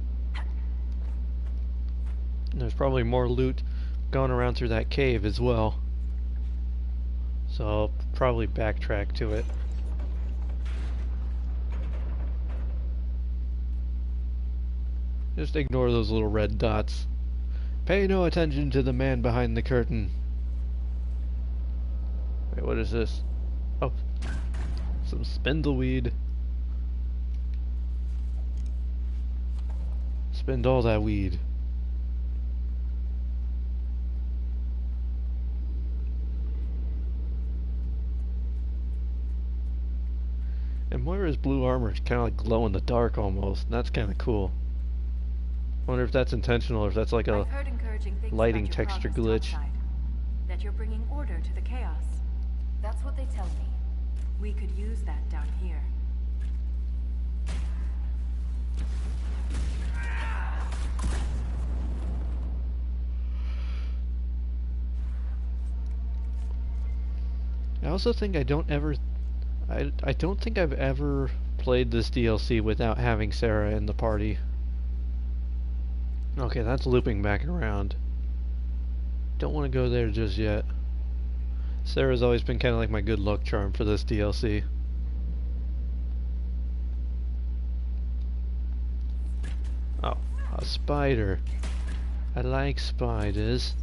There's probably more loot going around through that cave as well. So I'll probably backtrack to it. Just ignore those little red dots. Pay no attention to the man behind the curtain. Wait, what is this? Oh, some spindleweed. Spend all that weed. And Moira's blue armor is kind of like glow in the dark almost, and that's kind of cool. I wonder if that's intentional or if that's like a lighting texture glitch. That you're bringing order to the chaos. That's what they tell me. We could use that down here. I also think I don't think I've ever played this DLC without having Sarah in the party. Okay, that's looping back around. Don't want to go there just yet. Sarah's always been kind of like my good luck charm for this DLC. Oh, a spider. I like spiders.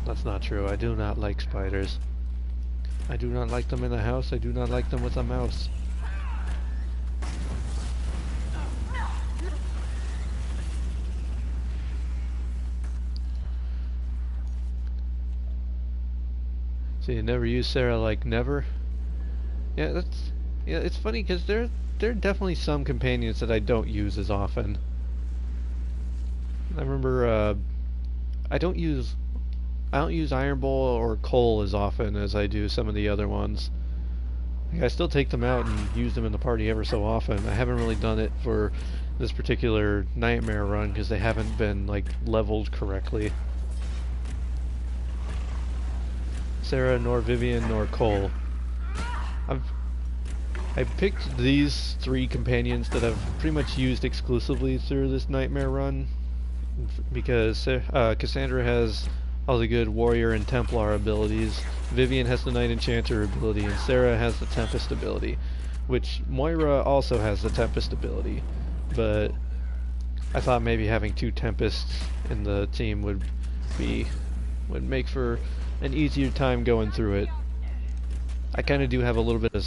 That's not true. I do not like spiders. I do not like them in a house. I do not like them with a mouse. So you never use Sarah like never? Yeah, it's funny because there are definitely some companions that I don't use as often. I remember I don't use Iron Bowl or Coal as often as I do some of the other ones. Like, I still take them out and use them in the party ever so often. I haven't really done it for this particular Nightmare run because they haven't been like leveled correctly. Sarah, nor Vivian, nor Cole. I picked these three companions that I've pretty much used exclusively through this Nightmare run because Cassandra has all the good Warrior and Templar abilities, Vivian has the Knight Enchanter ability, and Sarah has the Tempest ability, which Moira also has the Tempest ability. but I thought maybe having 2 Tempests in the team would make for an easier time going through it. I kind of do have a little bit of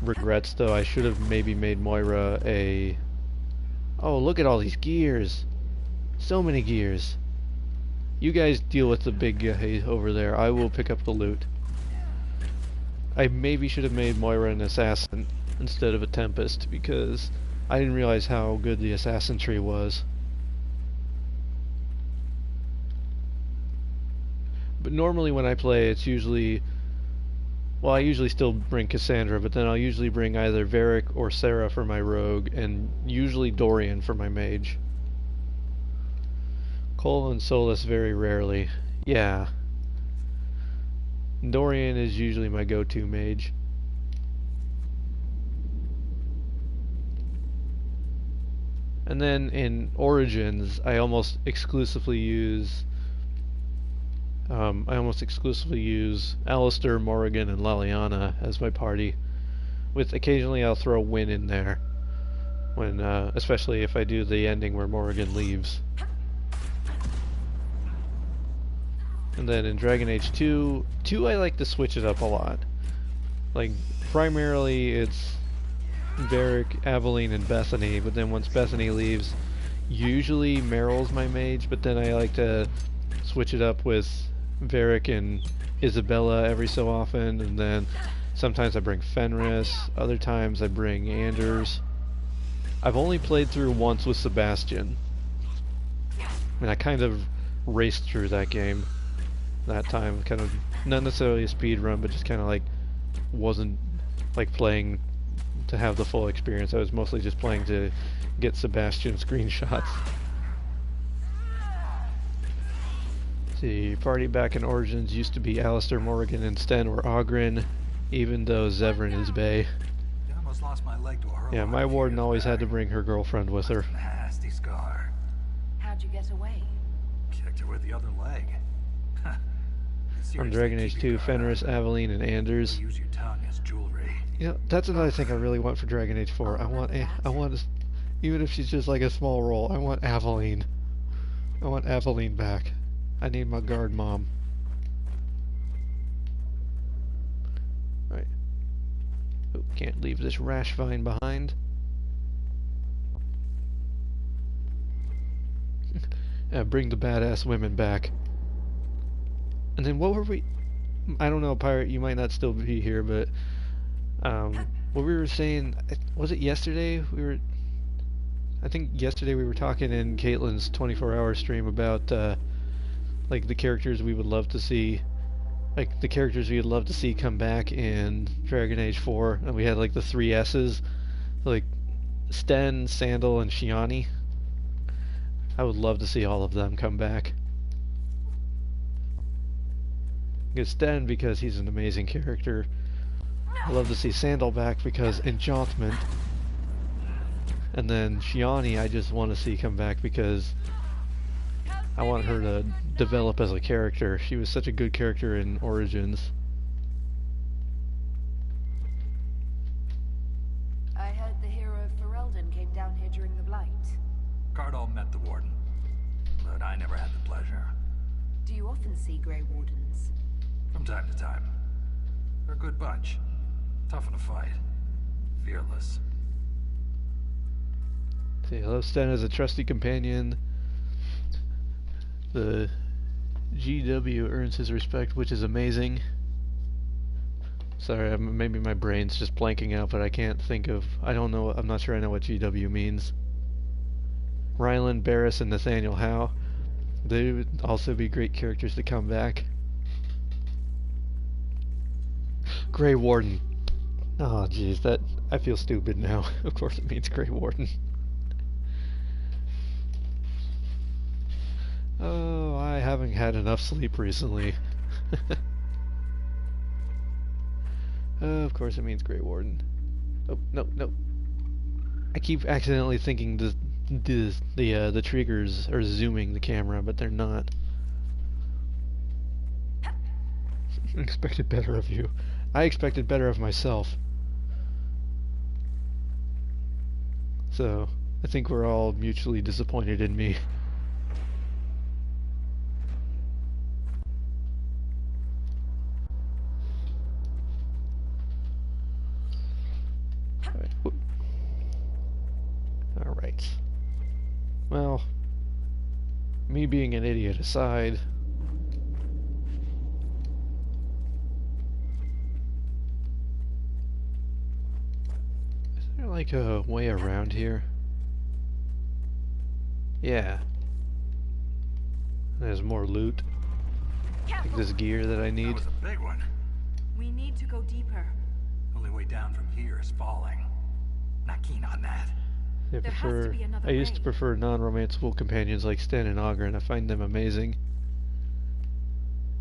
regrets though. I should have maybe made Moira a... Oh, look at all these gears! So many gears! You guys deal with the big guy over there. I will pick up the loot. I maybe should have made Moira an assassin instead of a Tempest, because I didn't realize how good the assassin tree was. But normally when I play, it's usually... Well, I usually still bring Cassandra, but then I'll usually bring either Varric or Sarah for my rogue, and usually Dorian for my mage. Cole and Solus very rarely. Yeah. Dorian is usually my go-to mage. And then in Origins, I almost exclusively use Alistair, Morrigan, and Laliana as my party. With occasionally I'll throw Wynn in there, when especially if I do the ending where Morrigan leaves. And then in Dragon Age 2 I like to switch it up a lot. Like, primarily it's Varric, Aveline, and Bethany, but then once Bethany leaves, usually Meryl's my mage, but then I like to switch it up with Varric and Isabella every so often, and then sometimes I bring Fenris, other times I bring Anders. I've only played through once with Sebastian, and I kind of raced through that game that time, kind of not necessarily a speed run, but just kind of like wasn't like playing to have the full experience. I was mostly just playing to get Sebastian screenshots. See, party back in Origins used to be Alistair, Morrigan, and Sten or Oghren, even though Zevran is Bay. You almost lost my leg to a hurl. Yeah, my warden always had to bring her girlfriend with her. Nasty scar. How'd you get away? Kicked her with the other leg. From Dragon Age 2, Fenris, Aveline, and Anders. Use your tongue as jewelry. You know, that's another thing I really want for Dragon Age 4. I want, even if she's just like a small role, I want Aveline. I want Aveline back. I need my guard mom. Right. Oh, can't leave this rash vine behind. Bring the badass women back. And then what were we... I don't know, Pirate, you might not still be here, but... what we were saying... Was it yesterday? I think yesterday we were talking in Caitlin's 24-hour stream about, like, the characters we would love to see... Like, the characters we would love to see come back in Dragon Age 4. And we had, like, the 3 S's. Like, Sten, Sandal, and Shiani. I would love to see all of them come back. Get Sten because he's an amazing character. I love to see Sandal back because Enchantment. And then Shiani I just want to see come back because I want her to develop as a character. She was such a good character in Origins. I heard the hero of Ferelden came down here during the Blight. Cardall met the Warden, but I never had the pleasure. Do you often see Grey Wardens? From time to time. They're a good bunch. Tough in a fight. Fearless. See, hello Sten as a trusty companion. The GW earns his respect, which is amazing. Sorry, maybe my brain's just blanking out, but I can't think of... I don't know, I'm not sure I know what GW means. Ryland, Barris, and Nathaniel Howe. They would also be great characters to come back. Grey Warden. Oh jeez, that... I feel stupid now. Of course it means Grey Warden. Oh, I haven't had enough sleep recently. Of course it means Grey Warden. Oh, no, no. I keep accidentally thinking the triggers are zooming the camera, but they're not. I expected better of you. I expected better of myself. So, I think we're all mutually disappointed in me. Alright. Well, me being an idiot aside, is there like a way around here? Yeah. There's more loot. Like this gear that I need. That was a big one. We need to go deeper. Only way down from here is falling. Not keen on that. I used to prefer non-romanceable companions like Stan and Ogren. I find them amazing.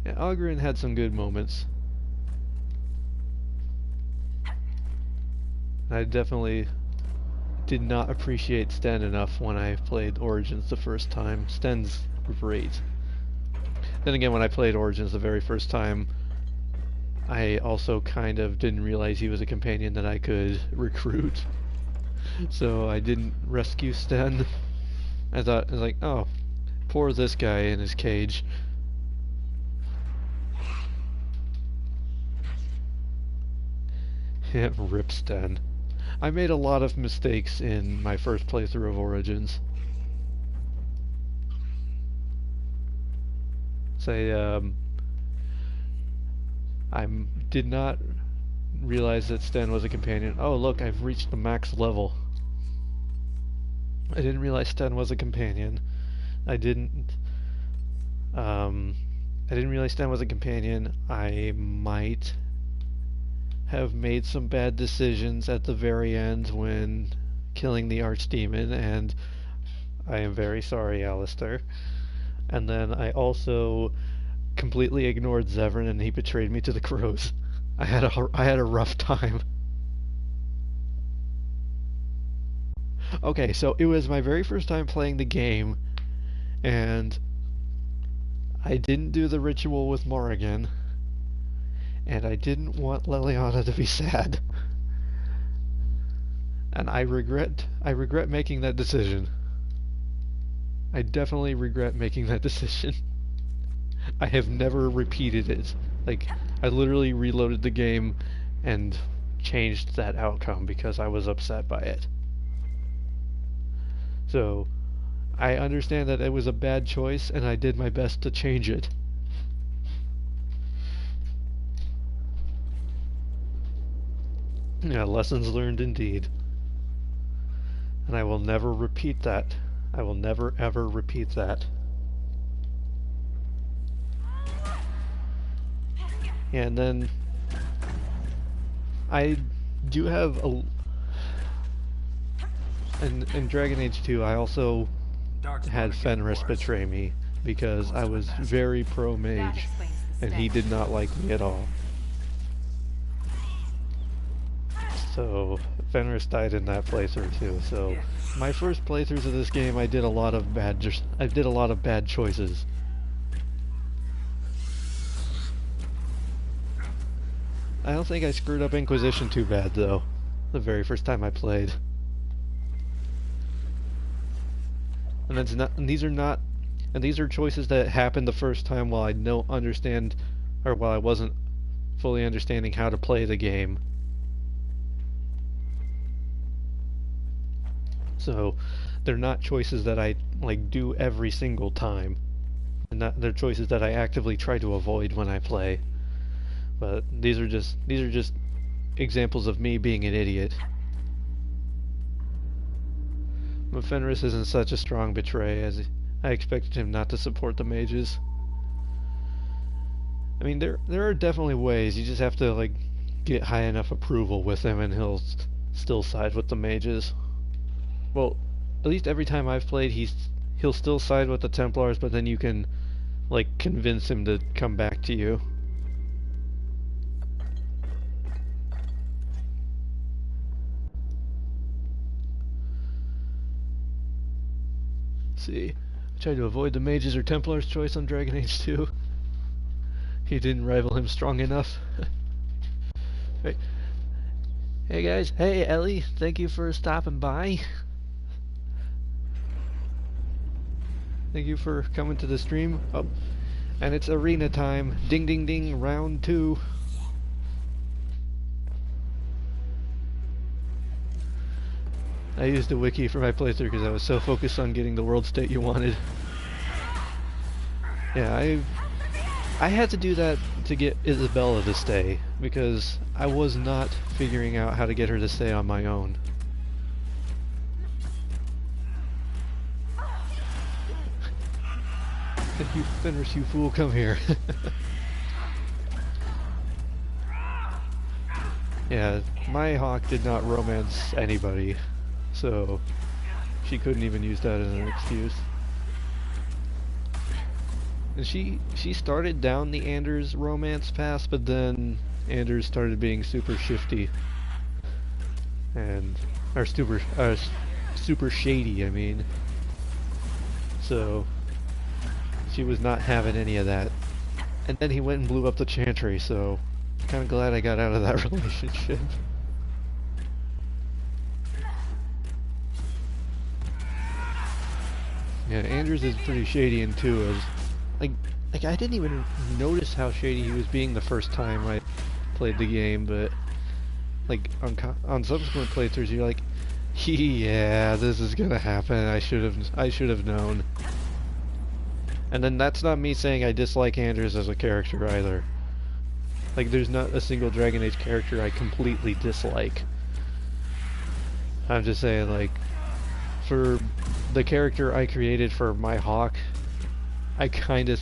Yeah, Ogren had some good moments. I definitely did not appreciate Sten enough when I played Origins the first time. Sten's great. Then again, when I played Origins the very first time, I also kind of didn't realize he was a companion that I could recruit. So I didn't rescue Sten. I was like, oh, poor this guy in his cage. Rip Sten. I made a lot of mistakes in my first playthrough of Origins. Say, I did not realize that Sten was a companion. Oh look, I've reached the max level. I didn't realize Sten was a companion. I didn't realize Sten was a companion. I might have made some bad decisions at the very end when killing the archdemon, and I am very sorry, Alistair. And then I also completely ignored Zevran, and he betrayed me to the crows. I had a rough time. Okay, so it was my very first time playing the game, and I didn't do the ritual with Morrigan, and I didn't want Leliana to be sad. And I regret making that decision. I definitely regret making that decision. I have never repeated it. Like, I literally reloaded the game and changed that outcome because I was upset by it. So, I understand that it was a bad choice, and I did my best to change it. Yeah, lessons learned indeed. And I will never repeat that. I will never ever repeat that. And then I do have a... In Dragon Age 2, I also had Fenris betray me because I was very pro-mage, and he did not like me at all. So Fenris died in that playthrough too. So my first playthroughs of this game, I did a lot of bad choices. I don't think I screwed up Inquisition too bad though. The very first time I played. And that's not. And these are choices that happened the first time while I while I wasn't fully understanding how to play the game. So they're not choices that I do every single time, and they're choices that I actively try to avoid when I play. But these are just examples of me being an idiot. But Fenris isn't such a strong betray, as I expected him not to support the mages. I mean, there are definitely ways. You just have to get high enough approval with him, and he'll still side with the mages. Well, at least every time I've played, he'll still side with the Templars, but then you can convince him to come back to you. See, I tried to avoid the mages or Templars choice on Dragon Age 2. He didn't rival him strong enough. Right. Hey guys, hey Ellie, thank you for stopping by. Thank you for coming to the stream. Oh, and it's arena time. Ding ding ding, round 2. I used the wiki for my playthrough because I was so focused on getting the world state you wanted. Yeah, I had to do that to get Isabella to stay, because I was not figuring out how to get her to stay on my own. You Fenris, you fool, come here. Yeah, my hawk did not romance anybody, so she couldn't even use that as an excuse. And she started down the Anders romance path, but then Anders started being super shifty. And or super shady, I mean. So she was not having any of that. And then he went and blew up the Chantry, so I'm kinda glad I got out of that relationship. Yeah, Anders is pretty shady in 2 as like I didn't even notice how shady he was being the first time I played the game, but like on subsequent playthroughs you're like, yeah, this is gonna happen. I should have known. And then that's not me saying I dislike Anders as a character either. Like, there's not a single Dragon Age character I completely dislike. I'm just saying, like, for the character I created for my hawk, I kind of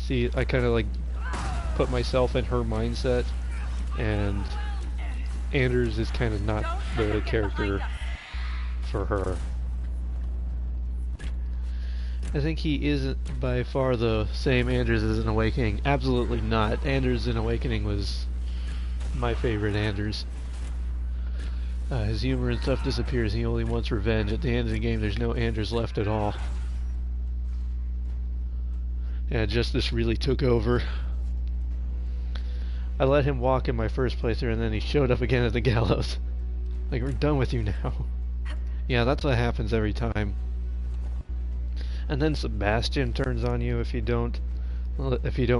like put myself in her mindset, and Anders is kind of not the character for her. I think he isn't by far the same Anders as in Awakening. Absolutely not. Anders in Awakening was my favorite Anders. His humor and stuff disappears. He only wants revenge. At the end of the game, there's no Anders left at all. Yeah, Justice really took over. I let him walk in my first playthrough, and then he showed up again at the gallows. Like, we're done with you now. Yeah, that's what happens every time. And then Sebastian turns on you if you don't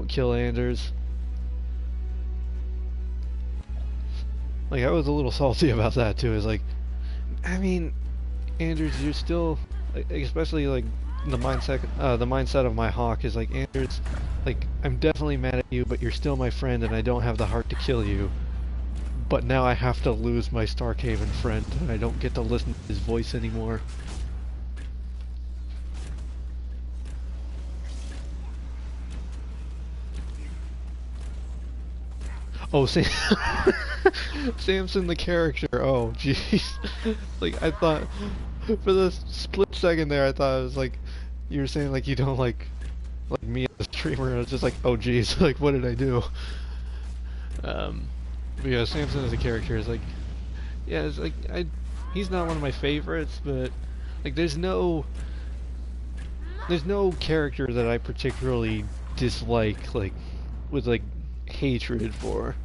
kill Anders. Like, I was a little salty about that too. It's like, I mean, Anders, you're still, especially like the mindset of my hawk is like, Anders, like, I'm definitely mad at you, but you're still my friend, and I don't have the heart to kill you. But now I have to lose my Starkhaven friend, and I don't get to listen to his voice anymore. Oh, Samson the character. Oh, jeez. Like, I thought, for the split second there, I thought it was like, you were saying like you don't like me as a streamer, and I was just like, oh jeez, like what did I do? But yeah, Samson as a character is like, yeah, it's like, he's not one of my favorites, but like there's no character that I particularly dislike, like, with like hatred for.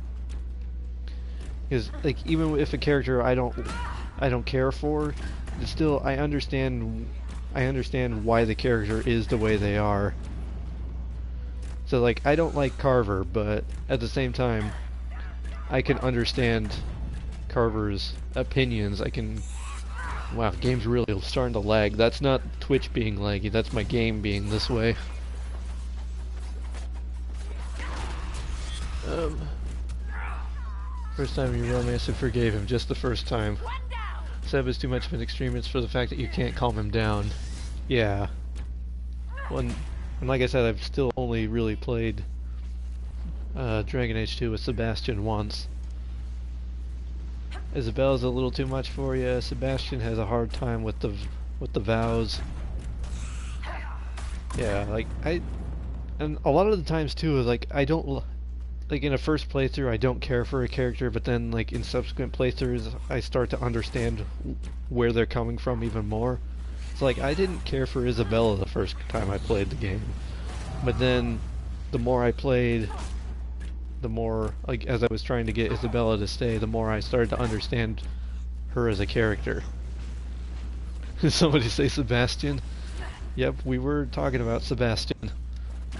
Because like, even if a character I don't care for, it's still, I understand why the character is the way they are. So like, I don't like Carver, but at the same time I can understand Carver's opinions. Wow, game's really starting to lag. That's not Twitch being laggy, that's my game being this way. First time you romanced and forgave him, just the first time. Seb is too much of an extremist for the fact that you can't calm him down. Yeah. And like I said, I've still only really played Dragon Age 2 with Sebastian once. Isabella's a little too much for you. Sebastian has a hard time with the vows. Yeah, like and a lot of the times too is like, I don't, like in a first playthrough I don't care for a character, but then like in subsequent playthroughs I start to understand where they're coming from even more. It's like, I didn't care for Isabella the first time I played the game, but then the more I played, the more, like, as I was trying to get Isabella to stay, the more I started to understand her as a character. Did somebody say Sebastian? Yep, we were talking about Sebastian.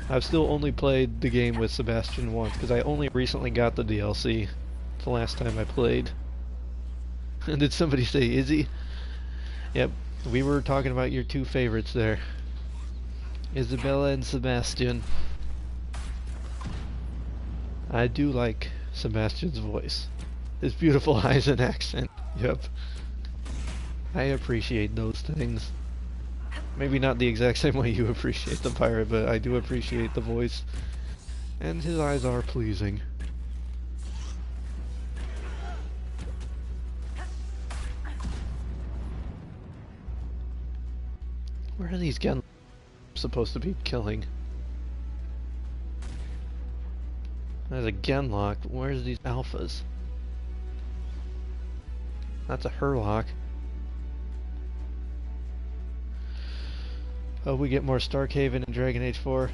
I've still only played the game with Sebastian once, because I only recently got the DLC the last time I played. Did somebody say Izzy? Yep, we were talking about your two favorites there. Isabella and Sebastian. I do like Sebastian's voice. His beautiful eyes and accent. Yep. I appreciate those things. Maybe not the exact same way you appreciate the pirate, but I do appreciate the voice. And his eyes are pleasing. Where are these gun supposed to be killing? There's a Genlock. Where's these alphas? That's a Herlock. Oh, we get more Starkhaven in Dragon Age 4.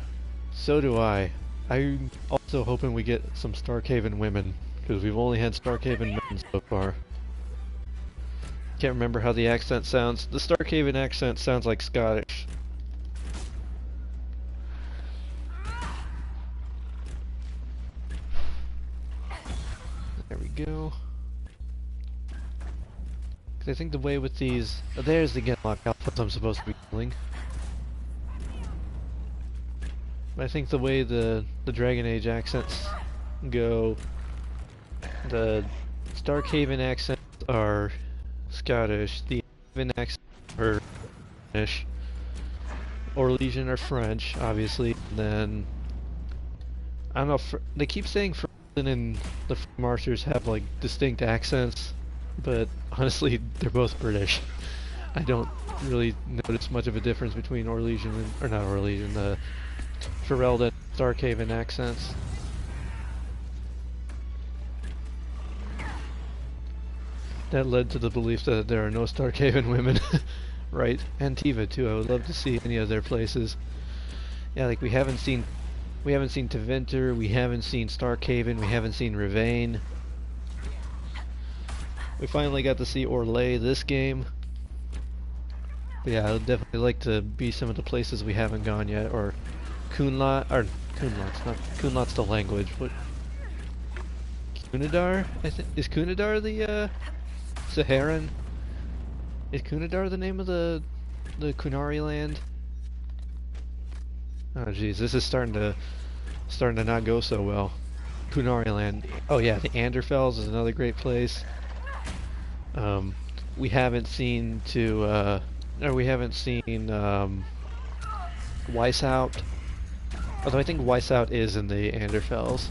So do I. I'm also hoping we get some Starkhaven women, because we've only had Starkhaven men so far. Can't remember how the accent sounds. The Starkhaven accent sounds like Scottish. There we go. Because I think the way with these... Oh, there's the Genlock alphas I'm supposed to be killing. But I think the way the Dragon Age accents go... The Starkhaven accents are Scottish, the Haven accents are British, Orlesian are French, obviously, and then... I don't know, they keep saying Frozen and the Marchers have like distinct accents, but honestly, they're both British. I don't really notice much of a difference between Orlesian and, or not Orlesian, the Ferelden and Starkhaven accents. That led to the belief that there are no Starkhaven women. Right, and Tiva too. I would love to see any of their places. Yeah, like we haven't seen Tevinter, we haven't seen Starkhaven, we haven't seen Rivain. We finally got to see Orlais this game. But yeah, I would definitely like to be some of the places we haven't gone yet, or Kunlot, or Kunlot's not, Kunlot's the language, what? Kunadar? I think, is Kunadar the, Saharan? Is Kunadar the name of the Kunari land? Oh jeez, this is starting to not go so well. Kunari land. Oh yeah, the Anderfels is another great place. We haven't seen Weisshaupt. Although I think Weisshaupt is in the Anderfels.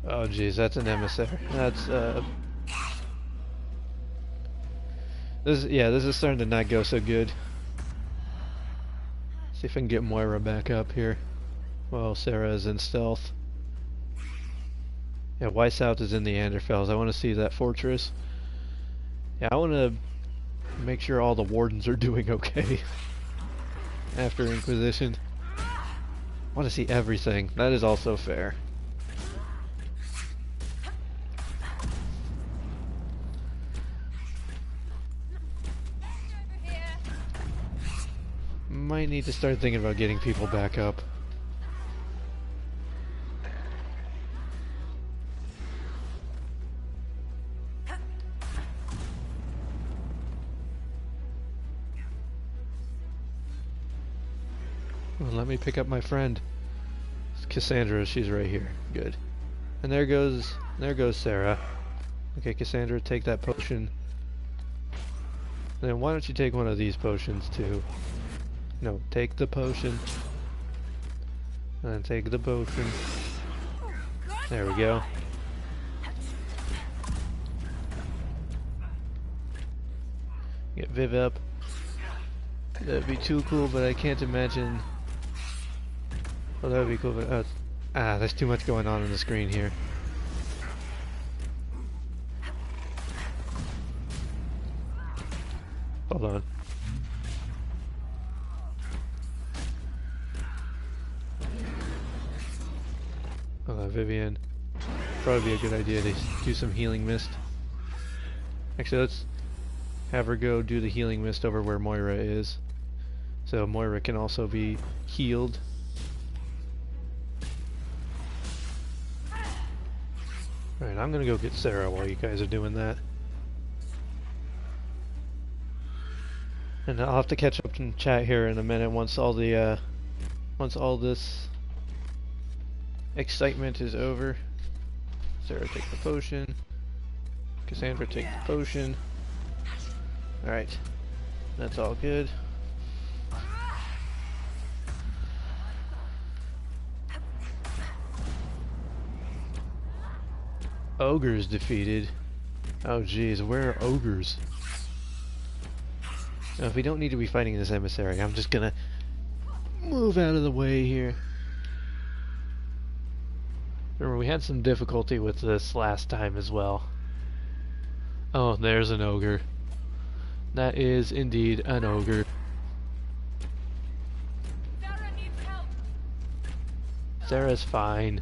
Oh jeez, that's an emissary. That's this is starting to not go so good. See if I can get Moira back up here. Well, Sarah is in stealth. Yeah, Weisshaupt is in the Anderfels. I want to see that fortress. Yeah, I want to make sure all the wardens are doing okay after Inquisition. I want to see everything. That is also fair. Might need to start thinking about getting people back up. Well, let me pick up my friend. It's Cassandra, she's right here. Good. And there goes Sarah. Okay, Cassandra, take that potion. And then why don't you take one of these potions too? No, take the potion. And take the potion. There we go. Get Viv up. That'd be too cool, but I can't imagine. Well, that would be cool, but there's too much going on the screen here. Hold on. Vivian. Probably be a good idea to do some healing mist. Actually, let's have her go do the healing mist over where Moira is. So Moira can also be healed. Alright, I'm gonna go get Sarah while you guys are doing that. And I'll have to catch up in chat here in a minute once all this excitement is over. Sarah, take the potion. Cassandra, take the potion. Alright. That's all good. Ogres defeated. Oh jeez, where are ogres? Now, if we don't need to be fighting this emissary, I'm just gonna move out of the way here. Remember, we had some difficulty with this last time as well. Oh, there's an ogre. That is indeed an ogre. Sarah needs help. Sarah's fine.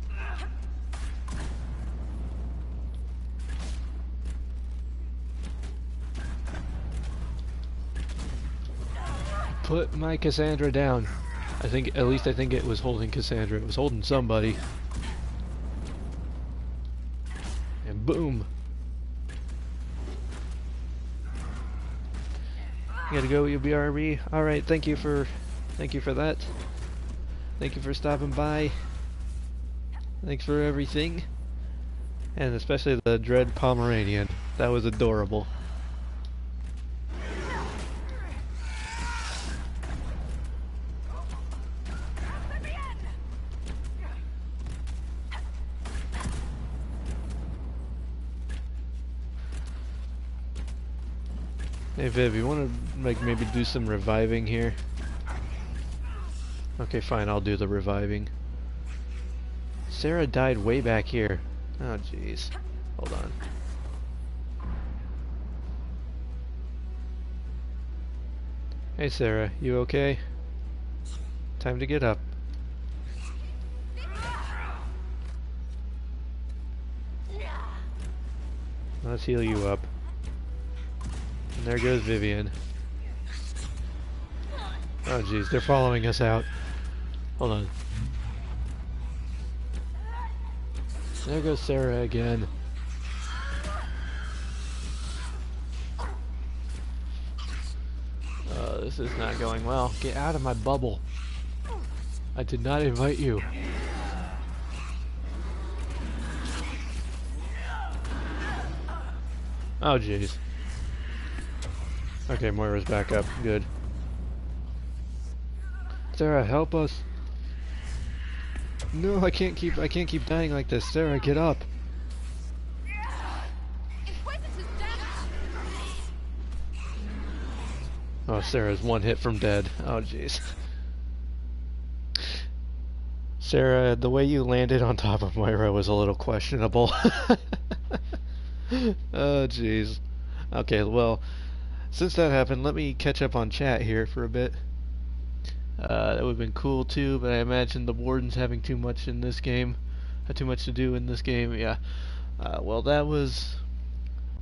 Put my Cassandra down. I think it was holding Cassandra. It was holding somebody. And boom. You gotta go, you BRB. Alright, thank you for that. Thank you for stopping by. Thanks for everything. And especially the Dread Pomeranian. That was adorable. Hey Viv, you want to like maybe do some reviving here? Okay, fine, I'll do the reviving. Sarah died way back here. Oh jeez. Hold on. Hey Sarah, you okay? Time to get up. Let's heal you up. And there goes Vivian. Oh jeez, they're following us out. Hold on. There goes Sarah again. This is not going well. Get out of my bubble. I did not invite you. Oh jeez. Okay, Moira's back up. Good. Sarah, help us. No, I can't keep dying like this. Sarah, get up. Oh, Sarah's one hit from dead. Oh jeez. Sarah, the way you landed on top of Moira was a little questionable. Oh jeez. Okay, well, since that happened, let me catch up on chat here for a bit. That would have been cool too, but I imagine the warden's having too much in this game. Had too much to do in this game, yeah. Well, that was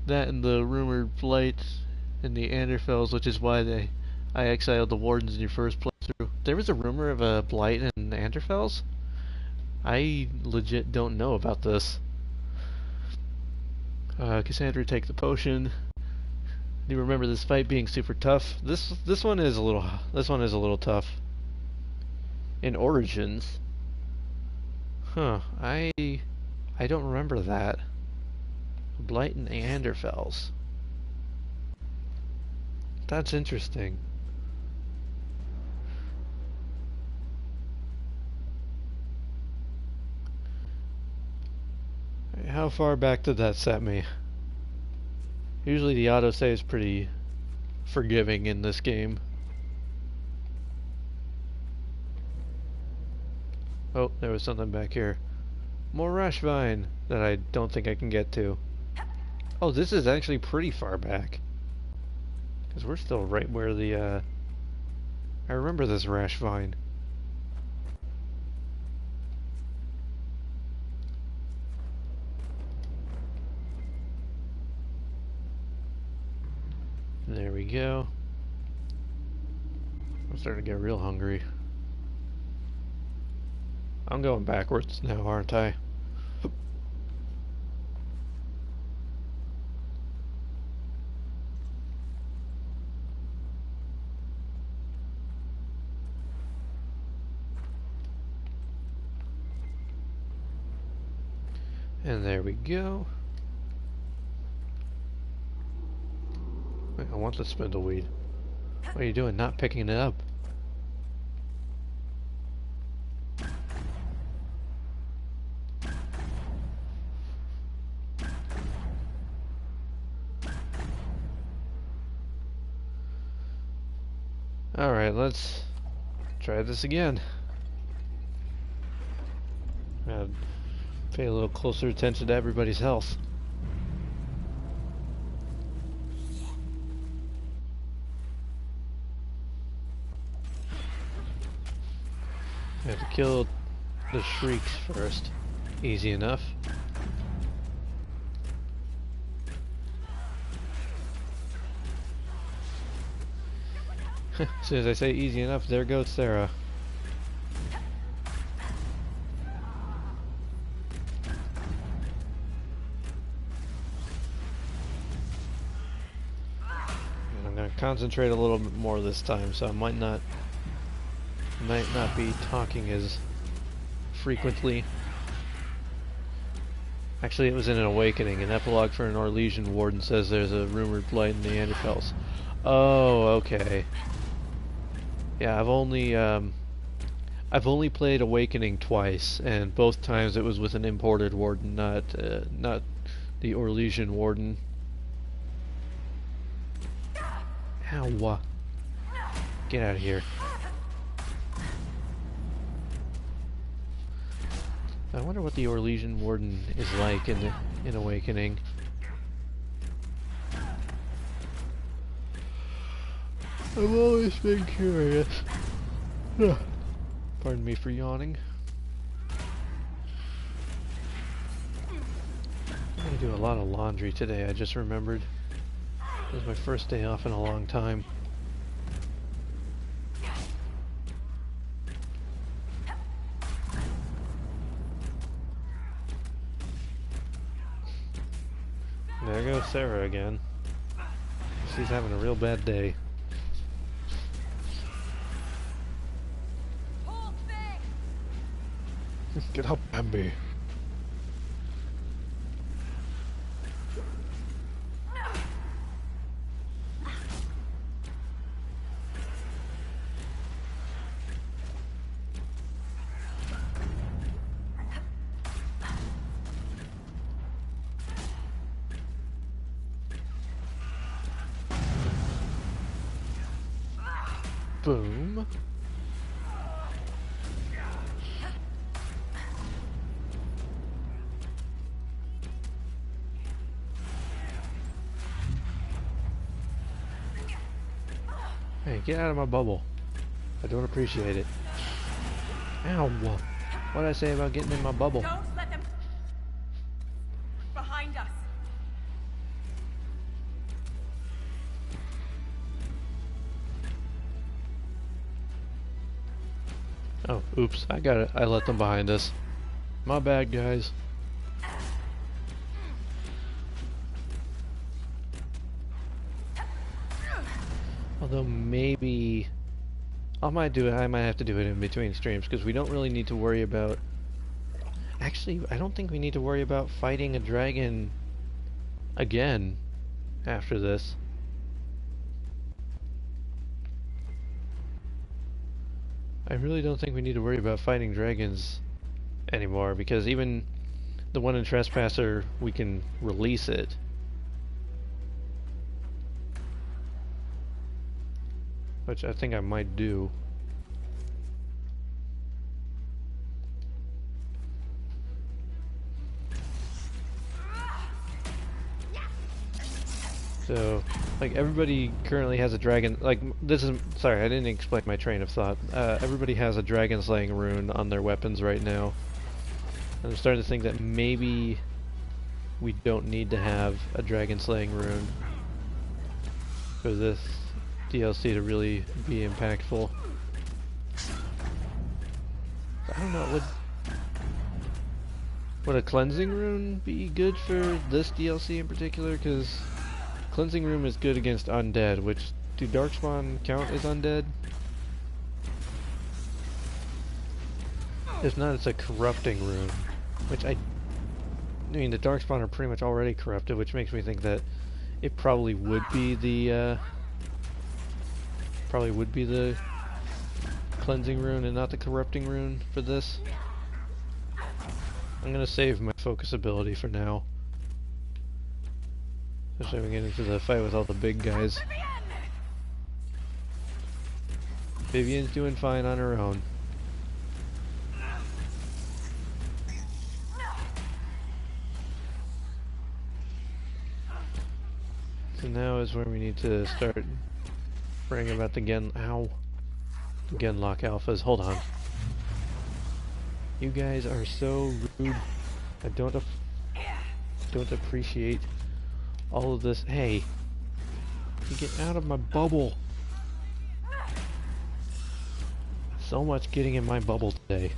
that and the rumored blight in the Anderfels, which is why I exiled the wardens in your first playthrough. There was a rumor of a blight in the Anderfels? I legit don't know about this. Cassandra, take the potion. Do you remember this fight being super tough? This one is a little tough. In Origins. Huh, I don't remember that. Blight and Anderfels. That's interesting. How far back did that set me? Usually the autosave is pretty forgiving in this game. Oh, there was something back here. More Rash Vine that I don't think I can get to. Oh, this is actually pretty far back. Because we're still right where the, I remember this Rash Vine. There we go. I'm starting to get real hungry. I'm going backwards now, aren't I? And there we go. Wait, I want the spindleweed. What are you doing? Not picking it up? Alright, let's try this again. Pay a little closer attention to everybody's health. I have to kill the shrieks first. Easy enough. As soon as I say easy enough, there goes Sarah. And I'm going to concentrate a little bit more this time, so I might not be talking as frequently. Actually, it was in an Awakening. An epilogue for an Orlesian warden says there's a rumored blight in Neanderthals. Oh, okay. Yeah, I've only played Awakening twice, and both times it was with an imported warden, not the Orlesian warden. Ow! Get out of here! I wonder what the Orlesian warden is like in Awakening. I've always been curious. Pardon me for yawning. I'm gonna do a lot of laundry today, I just remembered. It was my first day off in a long time. There goes Sarah again. She's having a real bad day. Get up, Bambi. Boom. Hey, get out of my bubble. I don't appreciate it. Ow! What did I say about getting in my bubble? Don't let them... behind us. Oh, oops. I got it. I let them behind us. My bad, guys. Although maybe I might have to do it in between streams because we don't really need to worry about. Actually, I don't think we need to worry about fighting a dragon again after this. I really don't think we need to worry about fighting dragons anymore because even the one in Trespasser, we can release it. Which I think I might do. So, like, everybody currently has a dragon, like, sorry, I didn't explain my train of thought. Everybody has a dragon slaying rune on their weapons right now. And I'm starting to think that maybe we don't need to have a dragon slaying rune. for this DLC to really be impactful. I don't know, would a cleansing rune be good for this DLC in particular? Because cleansing rune is good against undead, which, do darkspawn count as undead? If not, it's a corrupting rune, which I mean, the darkspawn are pretty much already corrupted, which makes me think that it probably would be the cleansing rune and not the corrupting rune for this. I'm gonna save my focus ability for now, especially when we get into the fight with all the big guys. Vivian's doing fine on her own. So now is where we need to start worrying about the Genlock alphas. Hold on. You guys are so rude. I don't appreciate all of this. Hey, you get out of my bubble. So much getting in my bubble today.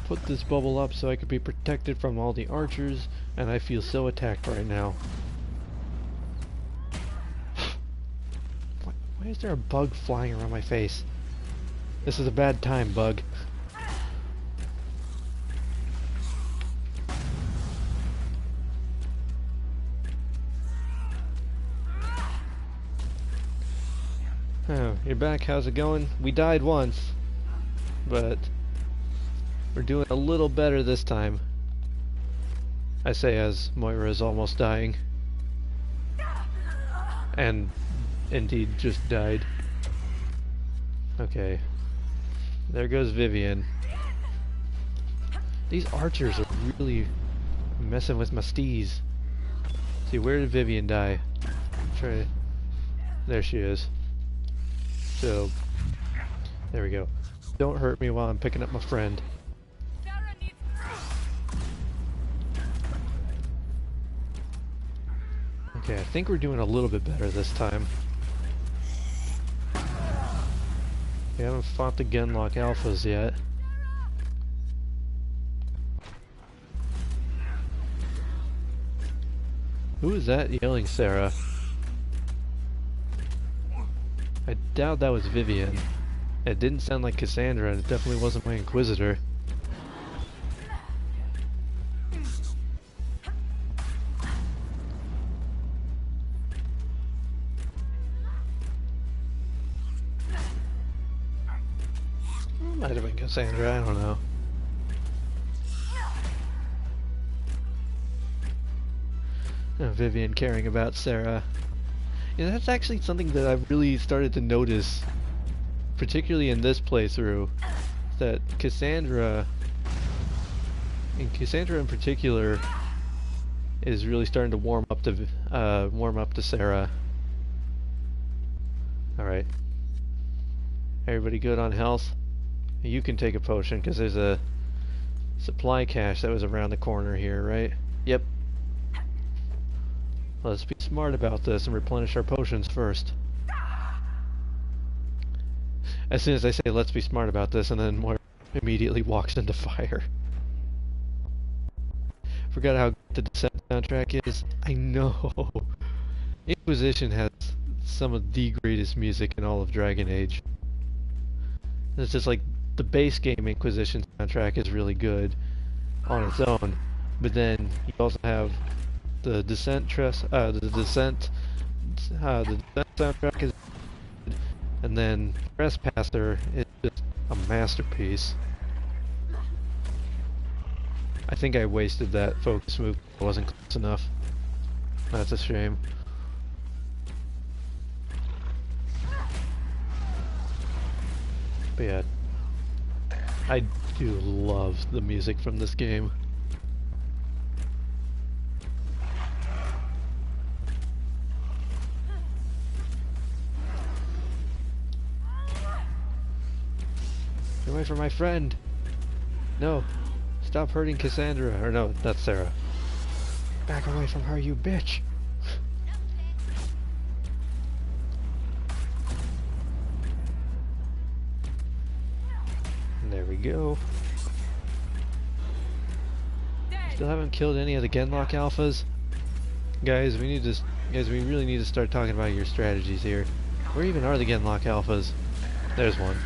Put this bubble up so I could be protected from all the archers, and I feel so attacked right now. Why is there a bug flying around my face? This is a bad time, bug. Oh, you're back, how's it going? We died once, but we're doing a little better this time. I say as Moira is almost dying. And indeed just died. Okay. There goes Vivian. These archers are really messing with my steez. See, where did Vivian die? Try. There she is. So, there we go. Don't hurt me while I'm picking up my friend. Okay, I think we're doing a little bit better this time. We haven't fought the Genlock alphas yet. Who is that yelling, Sarah? I doubt that was Vivian. It didn't sound like Cassandra, and it definitely wasn't my Inquisitor. Might have been Cassandra, I don't know. Vivian caring about Sarah. Yeah, that's actually something that I've really started to notice, particularly in this playthrough, that Cassandra in particular is really starting to warm up to Sarah. All right, everybody good on health? You can take a potion because there's a supply cache that was around the corner here, right? Yep. Let's be smart about this and replenish our potions first. As soon as I say let's be smart about this, and then Moira immediately walks into fire. Forgot how good the Descent soundtrack is. I know. Inquisition has some of the greatest music in all of Dragon Age. It's just like the base game Inquisition soundtrack is really good on its own, but then you also have the Descent soundtrack is good, and then Trespasser is just a masterpiece. I think I wasted that focus move. It wasn't close enough. That's a shame. But yeah, I do love the music from this game. Get away from my friend! No! Stop hurting Cassandra! Or no, that's Sarah. Back away from her, you bitch! There we go. Still haven't killed any of the Genlock alphas. Guys, we really need to start talking about your strategies here. Where even are the Genlock alphas? There's one.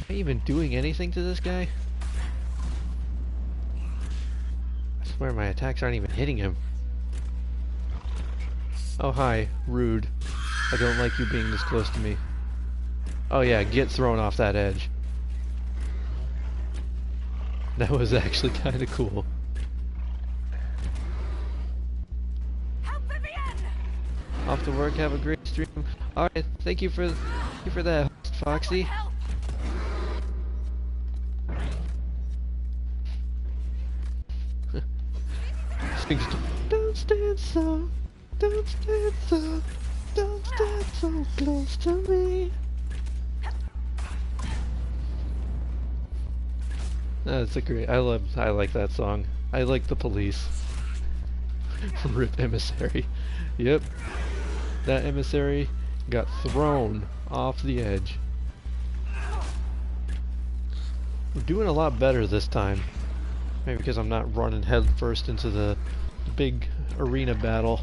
Am I even doing anything to this guy? I swear my attacks aren't even hitting him. Oh hi, rude. I don't like you being this close to me. Oh yeah, get thrown off that edge. That was actually kind of cool. Off to work, have a great stream. Alright, thank you for that, Foxy. Don't stand so, don't stand so, don't stand so close to me. That's a great. I like that song. I like the Police. Rip Emissary. Yep. That emissary got thrown off the edge. We're doing a lot better this time. Maybe because I'm not running head first into the big arena battle.